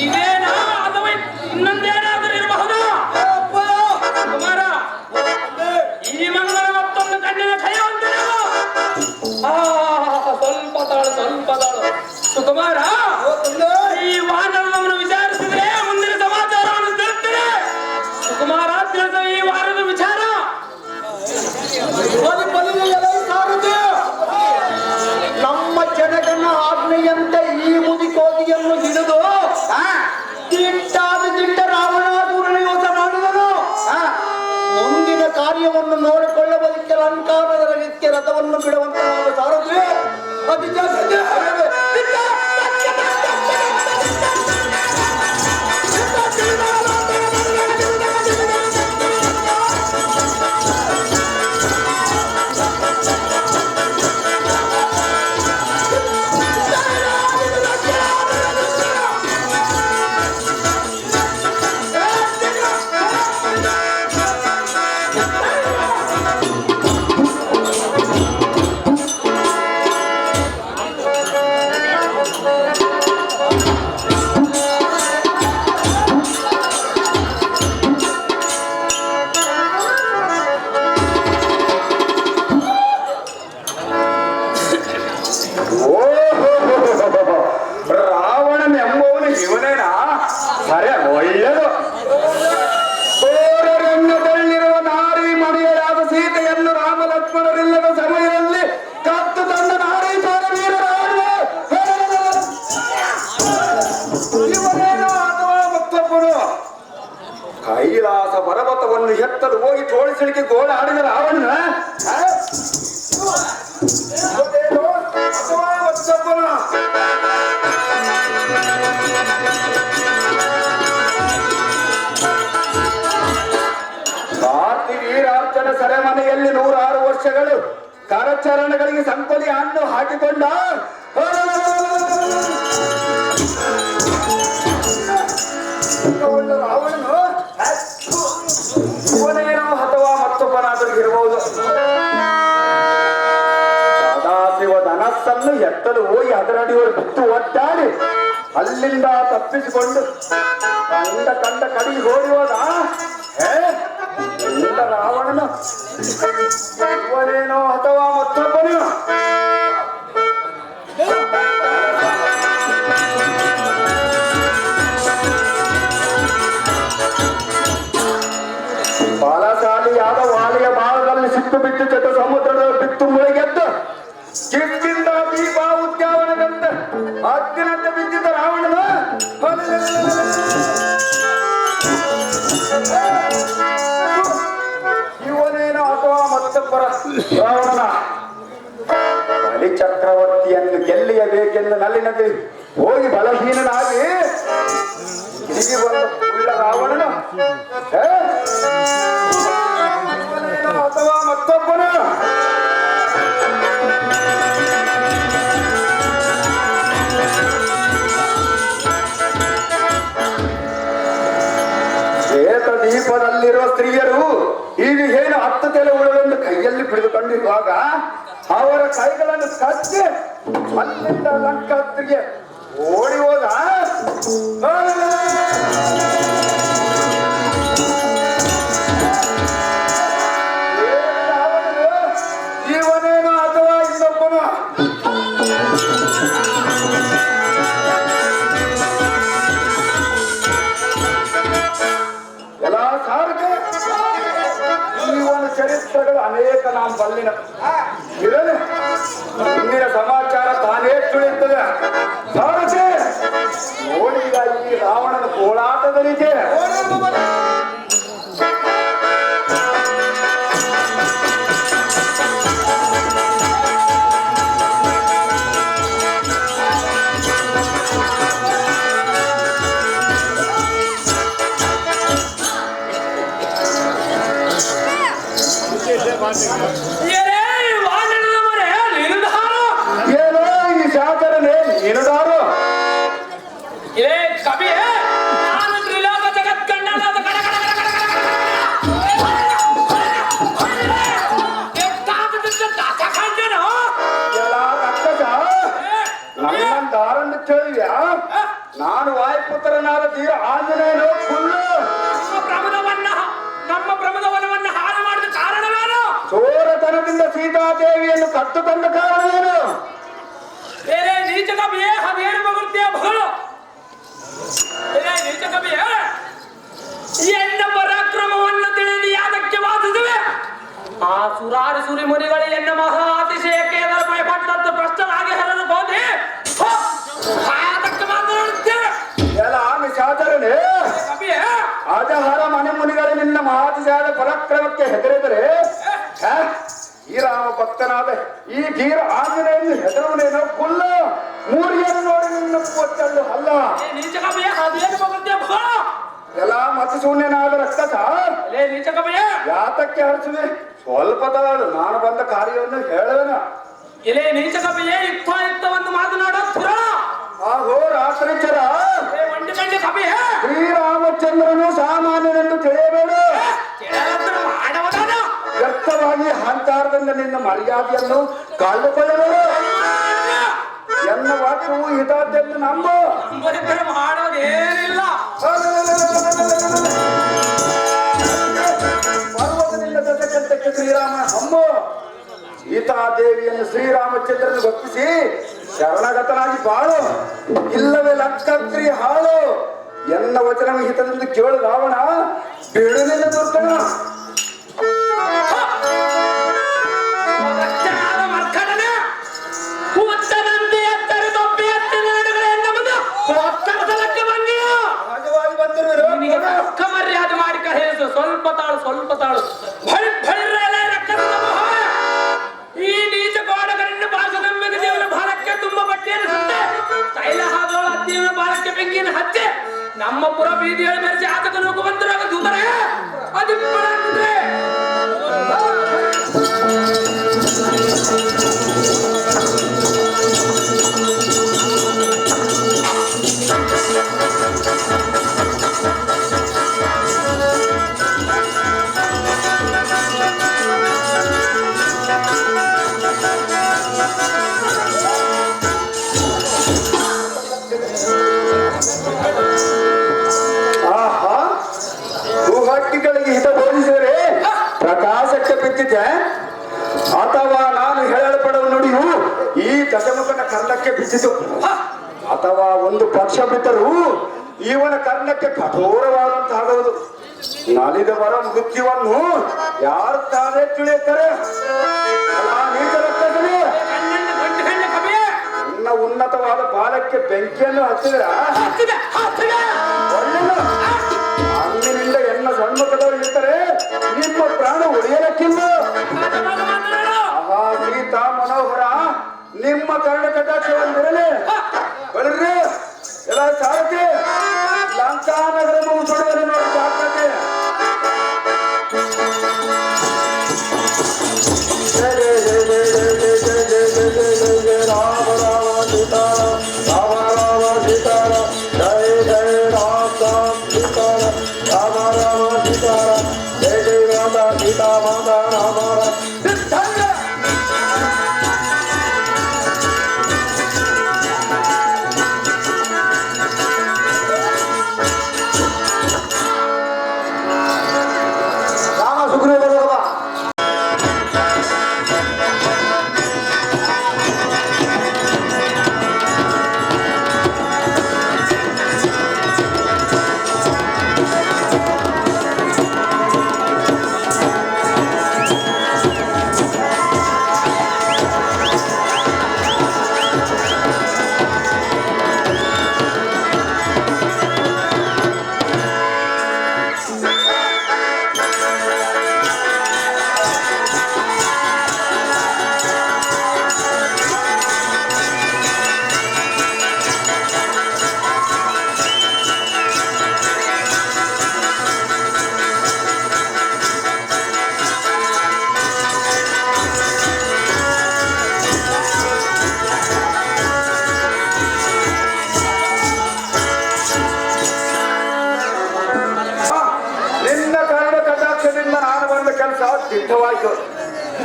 Speaker 5: ಇದೇನಾ ಅಥವಾ ಇನ್ನೊಂದೇನಾದ್ರೂ ಇರಬಹುದು? ಕುಮಾರ, ಈ ಮಂಗನ ಮತ್ತೊಂದು ಕಣ್ಣಿನ ಕೈಯವಂತ ಸ್ವಲ್ಪ ತಾಳು, ಸ್ವಲ್ಪ ತಾಳು. ಸುಕುಮಾರ, ಈ ವಾನರವನ್ನು ವಿಚಾರಿಸಿದ್ರೆ ಮುಂದಿನ ಸಮಾಚಾರವನ್ನು ತಿಳಿಸ್ತೇನೆ. ಸುಕುಮಾರ, ತಿಳಿದ ಈ ವಾರದ ವಿಚಾರ
Speaker 4: ನಮ್ಮ ಜನಗನ ಆಜ್ಞೆಯಂತೆ ಈ ಮುದಿಕೋಗಿಯನ್ನು ಹಿಡಿದು ದಿಟ್ಟಾದ ದಿಟ್ಟ ರಾವಣಾಸುರನ ಯೋಚ ಮಾಡಿದನು. ಮುಂದಿನ ಕಾರ್ಯವನ್ನು ನೋಡಿಕೊಳ್ಳುವುದಕ್ಕೆ ಲಂಕಾರದ ರಥವನ್ನು ಬಿಡುವಂತ ಸಾರಥಿ ಅತಿ ಜಾಸ್ತಿ
Speaker 2: ಪರ್ವತವನ್ನು ಎತ್ತಲು ಹೋಗಿ ತೋಳಿಸಲಿಕ್ಕೆ ಗೋಳಾಡಿದ ರಾವಣನ ಅದೇನೋ ಅಥವಾ ಮತ್ತೊಬ್ಬನ ವೀರಾರ್ಜನ ಸೆರೆಮನೆಯಲ್ಲಿ 106 ವರ್ಷಗಳು ಕರಚರಣಗಳಿಗೆ ಸಂಕೊಲಿ ಹಣ್ಣು ಹಾಕಿಕೊಂಡ ಅವನು ಇವನೇನೋ ಅಥವಾ ಮತ್ತೊಬ್ಬನಾದರೂ ಇರಬಹುದು. ಸದಾಶಿವ ಧನಸ್ಸನ್ನು ಎತ್ತಲು ಹೋಗಿ ಅದರಡಿಯವರು ಬಿತ್ತು ಒದ್ದಾಡಿ ಅಲ್ಲಿಂದ ತಪ್ಪಿಸಿಕೊಂಡು ಕಂಡ ಕಡೆಗೆ ಓಡಿ ಹೋದ. ರಾವಣನು ಇವನೇನೋ ಅಥವಾ ಮತ್ತೊಬ್ಬನು. ಬಲಶಾಲಿಯಾದ ವಾಲಿಯ ಭಾಗದಲ್ಲಿ ಸಿಟ್ಟು ಬಿಟ್ಟು ಚಟ ಸಮುದ್ರದ ಬಿತ್ತು ಮುಳುಗೆದ್ದು ಕಿಟ್ಟಿಂದ ದೀಪ ಉದ್ಯಾನದಂತೆ ಹತ್ತಿನಂತೆ ಬಿದ್ದಿದ್ದ ರಾವಣನು ಇವನೇನೋ ಅಥವಾ ಮತ್ತೊಬ್ಬರ ರಾವಣನ ಬಲಿ ಚಕ್ರವರ್ತಿಯನ್ನು ಗೆಲ್ಲಿಯಬೇಕೆಂದು ನಲ್ಲಿನಲ್ಲಿ ಹೋಗಿ ಬಲಹೀನನಾಗಿ ತಿರುಗಿ ಬಂದ ಉಳ್ಳ ರಾವಣನು ಇವನೇನೋ ಅಥವಾ ಮತ್ತೊಬ್ಬನ ಶ್ವೇತ ದೀಪದಲ್ಲಿರುವ ಸ್ತ್ರೀಯರು ಈಗ ಏನು 10 ತಲೆ ಉಳುವೆಂದು ಕೈಯಲ್ಲಿ ಹಿಡಿದುಕೊಂಡಿರುವಾಗ ಅವರ ಕೈಗಳನ್ನು ಕಚ್ಚಿ ಅಲ್ಲಿಂದ ಲಂಕಾದ್ರಿಗೆ ಓಡಿ ಹೋದ. ಇವನೇನೋ ಅಥವಾ ಇನ್ನೊಬ್ಬನು. ಎಲ್ಲ ಸಾರಿಗೆ ಇವನ ಚರಿತ್ರೆಗಳು ಅನೇಕ ನಾವು ಬಲ್ಲಿನ ಇರಲಿ. ಇಂದಿನ ಸಮಾಚಾರ ತಾನೇ ತಿಳಿಯುತ್ತದೆ. ಸಾರಥಿ ನೋಡಿದ ಈ ರಾವಣನ ಕೋಲಾಟದ ರೀತಿ ಏನೋ ಈ ಶಾಸರನೇ ನೀನುದಾರು ನನ್ನಂದಾರನ್ನು ಕೇಳಿದ್ಯಾ? ನಾನು ವಾಯುಪುತ್ರನಾದ ತೀರ ಆಂಜನೇಯನು ಫುಲ್ಲು
Speaker 5: ನಮ್ಮ ಪ್ರಮದವನವನ್ನು ಹಾಳು ಮಾಡಿದ ಕಾರಣವೇನು?
Speaker 2: ಚೋರತನದಿಂದ ಸೀತಾದೇವಿಯನ್ನು ಕತ್ತು ತಂದ ಕಾರಣವೇನು?
Speaker 5: ಬೇರೆ ನೀಚ ಕವಿಯೇ ಅದೇನು ಬಗುಳ್ತೀಯ ಬಗಳು? ಬೇರೆ ನೀಚ ಕವಿಯೇ ಎನ್ನ ಪರಾಕ್ರಮವನ್ನು ತಿಳಿದು ಯಾದಕ್ಕೆ ವಾದಿಸುವೆ? ಆ ಸುರಾರಿ ಸುರಿ ಮುನಿಗಳು ಎನ್ನ ಮಹಾ ಅತಿಶಯಕ್ಕೆ ಎದುರು ಭಯಪಟ್ಟದ್ದು ಭ್ರಷ್ಟರಾಗಿ ಹರಿದು ಹೋದೆ ಯಾದಕ್ಕೆ ಮಾತನಾಡುತ್ತೇವೆ?
Speaker 2: ಎಲ್ಲ ನಿಶಾಚರನೇ
Speaker 5: ಕವಿಯೇ
Speaker 2: ಅಜಹರ ಮನೆ ಮುನಿಗಳು ನಿನ್ನ ಮಹಾತಿಶಾದ ಪರಾಕ್ರಮಕ್ಕೆ ಹೆದರಿದರೆ ಈ ರಾಮ ಭಕ್ತನಾದ ಈ ಧೀರ ಆಂಜನೇಯನ್ನು ಹೆದರುವನೇನೋ ಫುಲ್ಲ ಮೂರಿಯನ್ನು ನೋಡಿ ನಿನ್ನ ಕೊಚ್ಚಲು ಅಲ್ಲ.
Speaker 5: ನೀಚ ಕವಿಯೇ ಅದೇನು ಬಗುಳ್ತೀಯ ಬಗಳು?
Speaker 2: ಎಲ್ಲ ಮತ ಶೂನ್ಯನಾದ ರಕ್ಕಸ
Speaker 5: ನೀಚ ಕವಿಯೇ
Speaker 2: ಯಾತಕ್ಕೆ ಹರಿಸಿದೆ? ಸ್ವಲ್ಪ ತಾಳು, ನಾನು ಬಂದ ಕಾರ್ಯವನ್ನು ಹೇಳೋಣ.
Speaker 5: ಇಲ್ಲೇ ನೀಚ ಕವಿಯೇ ಯುಕ್ತವನ್ನು ಮಾತನಾಡೋ ಪುರಾಣ
Speaker 2: ಆಹೋ ರಾತ್ರಿಚರ
Speaker 5: ಒಂದು ಗಂಟೆ ಕವಿಯೇ
Speaker 2: ಶ್ರೀರಾಮಚಂದ್ರನು ಸಾಮಾನ್ಯನೆಂದು ತಿಳಿಯಬೇಡ.
Speaker 5: ಮಾಡವದಾನ
Speaker 2: ವ್ಯರ್ಥವಾಗಿ ಅಹಂಕಾರದಿಂದ ನಿನ್ನ ಮರ್ಯಾದೆಯನ್ನು ಕಳೆದುಕೊಳ್ಳಬೇಡ. ಎನ್ನ ವಾಕ್ಯವು ಹಿತಾರ್ಥೆಂದು ನಂಬು.
Speaker 5: ಮಾಡೋದೇನಿಲ್ಲ.
Speaker 2: ಪರ್ವತದಿಂದ ದಶಕಂಠಕ್ಕೆ ಶ್ರೀರಾಮ ಹಮ್ಮು. ಸೀತಾದೇವಿಯನ್ನು ಶ್ರೀರಾಮಚಂದ್ರನಿಗೆ ಒಪ್ಪಿಸಿ ಶರಣಗತನಾಗಿ ಬಾಳು, ಇಲ್ಲವೇ ಲಂಕಾದ್ರಿ ಹಾಳು. ಎನ್ನ ವಚನ ಹಿತದಿಂದ ಕೇಳು ರಾವಣ, ಬಿಡುನಿಲ್ಲ ದುರ್ಗಣ.
Speaker 5: ಮರ್ಯಾದೆ ಮಾಡಿ ಕರೆಯಿಸು. ಸ್ವಲ್ಪ ಬೀದಿಯಲ್ಲಿ ಮೆರೆಸಿ ಆತಕ ನೋಕು ಬಂದಿರಾಗ ದೂತರೆ ಅದಿಪ್ಪಳಾಗಿದ್ರೆ
Speaker 2: ಆಹಾ ಭೂಹಟ್ಟಿಗಳಿಗೆ ಹಿತ ಬೋಧಿಸಿದರೆ ಪ್ರಕಾಶಕ್ಕೆ ಬಿದ್ದಿದ್ದೆ ಅಥವಾ ನಾನು ಹೇಳಲ್ಪಡುವ ನುಡಿಯು ಈ ದಶಮುಖನ ಕರ್ಣಕ್ಕೆ ಬಿದ್ದಿತು ಅಥವಾ ಒಂದು ಪಕ್ಷ ಬಿದ್ದರೂ ಇವನ ಕರ್ಣಕ್ಕೆ ಕಠೋರವಾದಂತಾಗುವುದು. ನಲಿದವರ ಮೃತ್ಯುವನ್ನು ಯಾರು ತಾನೇ ತಿಳಿಯುತ್ತಾರೆ? ನನ್ನ ಉನ್ನತವಾದ ಬಾಲಕ್ಕೆ ಬೆಂಕಿಯನ್ನು ಹಚ್ಚಿದ್ರ ಅಂದಿನಿಂದ ಎನ್ನ ಸನ್ಮುಖದವರು ಇರ್ತಾರೆ ನಿಮ್ಮ ಪ್ರಾಣ ಉಳಿಯಲಕ್ಕಿಲ್ಲ. ಆಹಾ ಸೀತಾ ಮನೋಹರ ನಿಮ್ಮ ಕರ್ಣ ಕಟಾಕ್ಷವಂದಿರಲಿ ಬಲ್ರಿ ಎಲ್ಲ ಸಾರಥಿ ಲಂಕಾನಗರ ಮುಗಿಸೋಡವನ್ನು ನೋಡಿ ಜಾಗ್ರತೆ. ಜಯ ಜಯ ಜಯ ಜಯ ಜಯ ಜಯ ಜಯ ಜಯ ಜಯ ಜಯ ರಾಮ ರಾಮ ಸೀತಾರಾಮ ರಾಮ ರಾಮ ಸೀತಾರಾಮ ಜಯ ಜಯ ರಾಮ ರಾಮ ಸೀತಾರಾಮ ರಾಮ ರಾಮ ಸೀತಾರಾಮ ಜಯ ಜಯ ಮಾತಾ ಸೀತಾ ಮಾತಾ ರಾಮ ರಾಮ ಸಿದ್ಧಾಂಗ. ರಾಮ ಸುಗ್ರೀವ ಸಿದ್ಧವಾಯಿತು.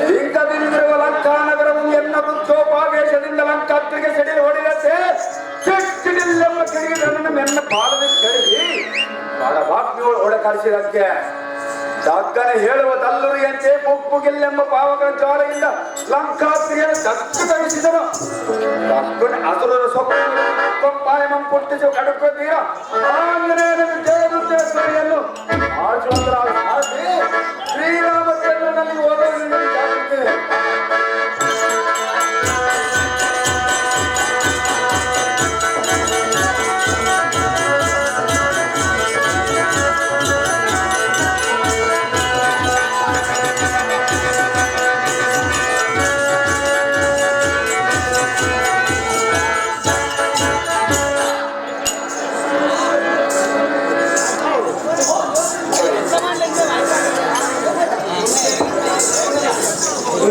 Speaker 2: ಲಿಂಗದಿಂದಿರುವ ಲಂಕಾನಗರವು ಎನ್ನ ಬುದ್ಧೋಪಾವೇಶದಿಂದ ಲಂಕಾತ್ರಿಗೆ ಸಡಿಲು ಹೊಡೆದಂತೆ ಸಿಡಿಲೆಂಬ ಕಿಡಿಗಳನ್ನು ಎನ್ನ ಪಾದದಿಂದ ಕಡಿಸಿ ಬಡಭಾಗ್ನಿಗಳು ಹೊಡೆಕಾಡಿಸಿದಂತೆ ದಗ್ಗನೆ ಹೇಳುವ ತಲ್ಲುರಿಯಂತೆ ಮುಪ್ಪುಗಿಲ್ಲೆಂಬ ಪಾವಕರ ಜ್ವಾಲೆಯಿಂದ ಲಂಕಾತ್ರಿಯನ್ನು ದಗ್ಗಗೊಳಿಸಿದನು. ದಗ್ಗನೆ ಅಸುರರ ಸೊಪ್ಪಾಯ ಮಂಪುಟ್ಟಿಸು ಕಡುಕು ತೀರ ಆಂಜನೇಯನ ಜಯದುದ್ದೇಶ್ವರಿಯನ್ನು ಶ್ರೀರಾಮಚಂದ್ರನಲ್ಲಿ ಓದುವುದರಿಂದ ಜಾಗೃತಿ.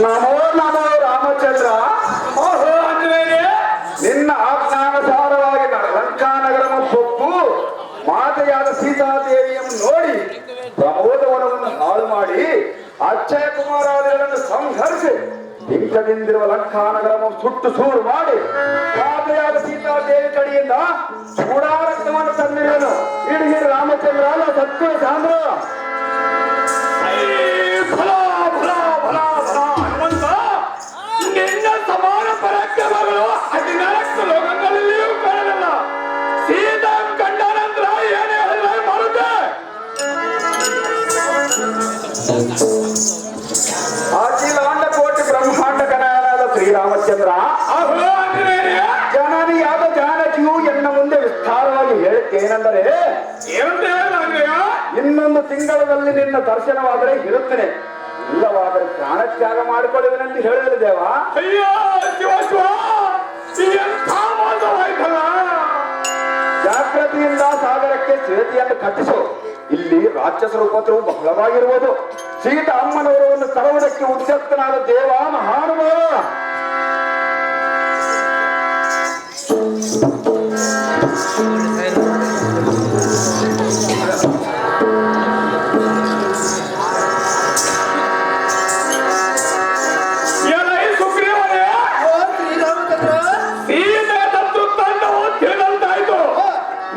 Speaker 2: ನಮೋ ನಮೋ ರಾಮಚಂದ್ರ. ಓಹೋ ಆಂಜನೇಯ, ನಿನ್ನ ಆಜ್ಞಾನುಸಾರವಾಗಿ ಲಂಕಾನಗರ ಪೊಪ್ಪು ಮಾತೆಯಾದ ಸೀತಾದೇವಿಯನ್ನು ನೋಡಿ ಪ್ರಮೋದವನವನ್ನು ಹಾಳು ಮಾಡಿ ಅಕ್ಷಯ ಕುಮಾರಾದಿಗಳನ್ನು ಸಂಹರಿಸಿ ಲಿಂಗದಿಂದಿರುವ ಲಂಕಾನಗರವನ್ನು ಸುಟ್ಟು ಸೂರು ಮಾಡಿ ಮಾತೆಯಾದ ಸೀತಾದೇವಿ ಕಡೆಯಿಂದ ಚೂಡಾರಕ್ತವನ್ನು ತಂದಿರುವನು. ಇಡೀ ರಾಮಚಂದ್ರ ಅಲ್ಲ ಸತ್ಯ ಸಾಂದ್ರ.
Speaker 5: ಸಮಾನ ಪರಾಕ್ರಮಗಳು 14 ಲೋಕಗಳಲ್ಲಿಯೂ ಕಾಣಲಿಲ್ಲ. ಸೀತಾ ಕಂಡ ನಂತರ ಏನೇ ಮಾಡುತ್ತೆ.
Speaker 2: ಅಖಿಲಾಂಡ ಕೋಟಿ ಬ್ರಹ್ಮಾಂಡ ಕನಕನಾದ ಶ್ರೀರಾಮಚಂದ್ರ, ಜನನಿಯಾದ ಜಾನಕಿಯು ಎನ್ನ ಮುಂದೆ ವಿಸ್ತಾರವಾಗಿ ಹೇಳುತ್ತೇನೆಂದರೆ, ಇನ್ನೊಂದು ತಿಂಗಳಲ್ಲಿ ನಿನ್ನ ದರ್ಶನವಾದರೆ ಇರುತ್ತೇನೆ, ಇಲ್ಲವಾದರೆ ಪ್ರಾಣತ್ಯಾಗ ಮಾಡಿಕೊಳ್ಳುವೆನೆಂದು ಹೇಳಿದ ದೇವ.
Speaker 5: ಅಯ್ಯೋ ಶಿವ ಶಿವ,
Speaker 2: ಯಾಕ ಜಾಗ್ರತೆಯಿಂದ ಸಾಗರಕ್ಕೆ ಶ್ವೇತೆಯನ್ನು ಕಟ್ಟಿಸು. ಇಲ್ಲಿ ರಾಕ್ಷಸರ ಉಪದ್ರವು ಬಹಳವಾಗಿರುವುದು. ಸೀತಾ ಅಮ್ಮನವರನ್ನು ತರುವುದಕ್ಕೆ ಉದ್ಯಕ್ತನಾದ ದೇವ ಮಹಾನುಭಾವ.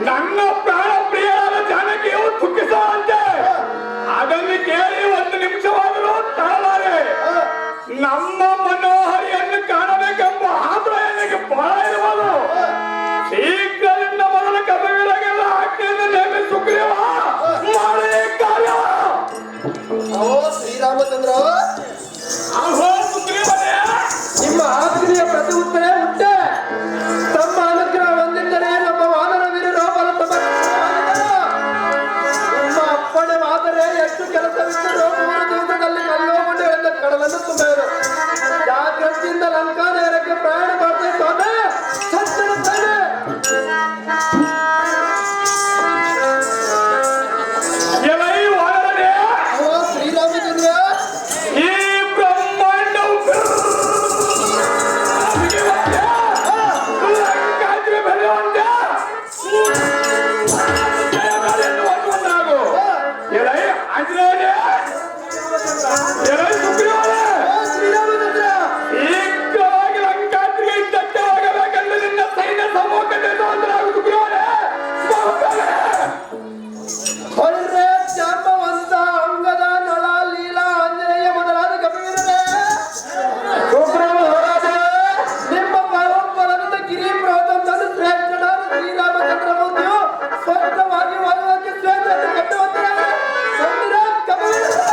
Speaker 5: ನನ್ನ ಪ್ರಾಣ ಪ್ರಿಯರಾದ ಜಾನಕಿಯು ದುಃಖಿಸುವಂತೆ ಅದನ್ನು ಕೇಳಿ ಒಂದು ನಿಮಿಷವಾದರೂ ತಾಳಲಾರೆ. ನಮ್ಮ ಮನೋಹರಿಯನ್ನು ಕಾಣಬೇಕೆಂಬ ಆತುರ ನನಗೆ ಬಹಳ ಇರುವುದು. ಶೀಘ್ರದಿಂದ ಮೊದಲ ಕವಿಗಳಿಗೆಲ್ಲ ಆಜ್ಞೆಯನ್ನು ನೇಮಿ ಸುಗ್ರೀವ ಮಾಡಲೇ ಕಾರ್ಯ.
Speaker 4: ಶ್ರೀರಾಮಚಂದ್ರ,
Speaker 5: ಅಹೋ ಸುಗ್ರೀವನೇ,
Speaker 4: ನಿಮ್ಮ ಆಜ್ಞೆಯ ಪ್ರತಿ ಉತ್ತರ ಉಂಟೆ. ತಮ್ಮ ಅನುಗ್ರಹ ಹೊಂದಿದ್ದರೆ ನಮ್ಮ ವಾನರ ವೀರರು ಬಲ ನಿಮ್ಮ ಅಪ್ಪಣೆ ಆದರೆ ಎಷ್ಟು ಕೆಲಸವಿದ್ದರೂ 3 ದಿವಸದಲ್ಲಿ ಕಲ್ಲೋಗುಂಡೆಗಳಿಂದ ಕಡಲನ್ನು ತುಂಬಿದರು. ಜಾಗ್ರತೆಯಿಂದ ಲಂಕಾ ನಗರಕ್ಕೆ ಪ್ರಯಾಣ ಮಾಡ್ತಾ ಇದ್ದಾನೆ. ಸತ್ತಿರುತ್ತಾನೆ.
Speaker 5: ಎಲೈ ವಾನರನೇ,
Speaker 4: ಓ ಶ್ರೀರಾಮಚಂದ್ರ,
Speaker 5: ಈ ಬ್ರಹ್ಮಾಂಡವು ಲಂಕಾದ್ರಿ ಬೆಳೆಯುವಂತೆ ಎಲೈ ಆಂಜನೇಯನೇ, ಎಲೈ ಸುಗ್ರೀವನೇ,
Speaker 4: ಓ ಶ್ರೀರಾಮಚಂದ್ರ,
Speaker 5: ಶೀಘ್ರವಾಗಿ ಲಂಕಾದ್ರಿಗೆ ಇದ್ದಕ್ಕೆ ಹೋಗಬೇಕೆಂದು ನಿನ್ನ ಸೈನ್ಯ ಸಮ್ಮುಖದಲ್ಲಿ ಸುಗ್ರೀವನೇ
Speaker 4: ಹೊರ್ರೆ ಜಾಂಬವಂತ ಅಂಗದ ನಳ ಲೀಲಾ ಆಂಜನೇಯ ಮೊದಲಾದ ಕಪಿವೀರರೇ, ನಿಮ್ಮ ಪರಂಪರದ ಗಿರಿ ಪ್ರವತಂತನು ಶ್ರೇಷ್ಠನಾದ ಶ್ರೀರಾಮಚಂದ್ರ ಮುಂದೆಯೂ ಸ್ಪಷ್ಟವಾಗಿ ವಾಯುವಾಕ್ಯ ಶ್ವೇತವನ್ನು ಕಟ್ಟುವಂತರಾದ ಸಂದಿರ ಕಪಿವೀರರೇ.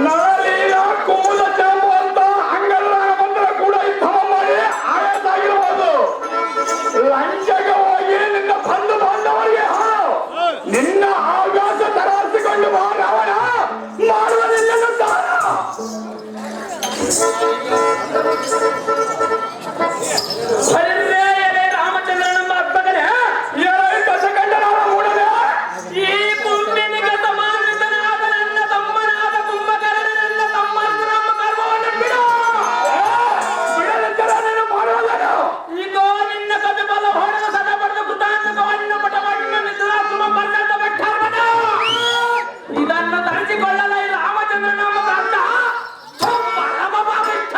Speaker 5: ನಳಲೀಲ ಕೋಲ ಜಾಂಬವಂತ ಅಂಗದ ಬಂದರೆ ಕೂಡ ಯುದ್ಧ ಮಾಡಿ ಆಯಾಸಾಗಿರಬಹುದು. ಲಂಚಗೆ ಹೋಗಿ ನಿನ್ನ ಬಂಧು ಬಾಂಧವರಿಗೆ ನಿನ್ನ ಆಗಾಸ ತರಾರಿಸಿಕೊಂಡು ಬಾ ರಾವಣ, ಮಾಡುವ ನಿನ್ನನ್ನು ದಾನ. ರಾಮಚಂದ್ರನೆಂಬ ಅಪ್ಪಗನೇ, ದಶಕಂಡನಾದ ಮೂಡಲೇ, ಈ ಕುಂಬಿನಿಗೆ ಸಮಾನನಾದ ನನ್ನ ತಮ್ಮನಾದ ಕುಂಭಕರ್ಣ ನನ್ನ ತಮ್ಮನ ನಮ್ಮ ಕರ್ಮವನ್ನು ಬಿಡು. ಬಿಡದಂತರ ನೀನು ಮಾಡುವುದನು ಇದೋ ನಿನ್ನ ಕಪಿಬಲ ಹೊಡೆದ ಸದ ಪಡೆದ ಕೃತಾಂತಕವನ್ನು ಪಟವನ್ನು ನಿದ್ರಾಸುಮ ಪರ್ಣದ ಬೆಟ್ಟರ್ವನ ಇದನ್ನು ತರಿಸಿಕೊಳ್ಳಲ ಈ ರಾಮಚಂದ್ರ ನಮ್ಮ ಪ್ರಾಂತ ಪರಮಭಾವಿಷ್ಠ.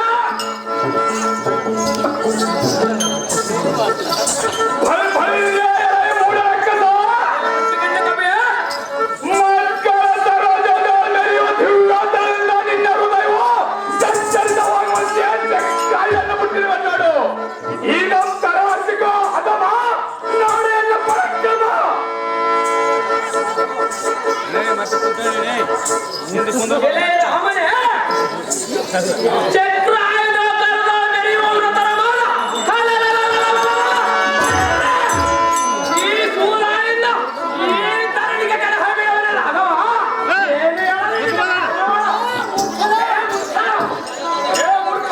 Speaker 5: ಚಕ್ರ ಆಯುಧ ಕರೆದ ಮೆರೆಯುವ ವೃತರ ಮಾಲ. ಈ ಸೂರ್ಯನಿಂದ ಈ ತರಣಿಗೆ ಕಲಹ ಬೀಳವನ ರಾಘವ. ಏನು ಹೇಳಲಿ? ಏ ಮೂರ್ಖ,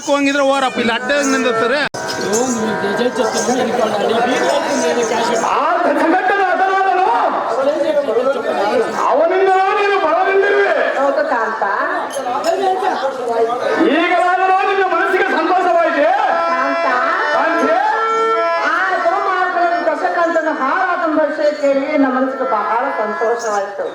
Speaker 6: ಹಾಕುವಂಗಿದ್ರೆ ಓರಪ್ಪ ಇಲ್ಲಿ ಅಡ್ಡ ನಿಂದಿರ್ತಾರೆ.
Speaker 5: ಅವನಿಂದ ನೀನು ಬಲದಿಂದಿರುವೆ.
Speaker 1: ಹೌದು ಕಾಂತ.
Speaker 5: ಈಗಲಾದರೂ ನಿನ್ನ ಮನಸ್ಸಿಗೆ ಸಂತೋಷವಾಯಿತೆ.
Speaker 1: ಆ ಗೋಮಾರ್ಗದ ದಶಕಂತನ ಹಾರಾಟ ವಿಷಯ ಕೇಳಿ ನಮ್ಮ ಮನಸ್ಸಿಗೆ ಬಹಳ ಸಂತೋಷವಾಯಿತು.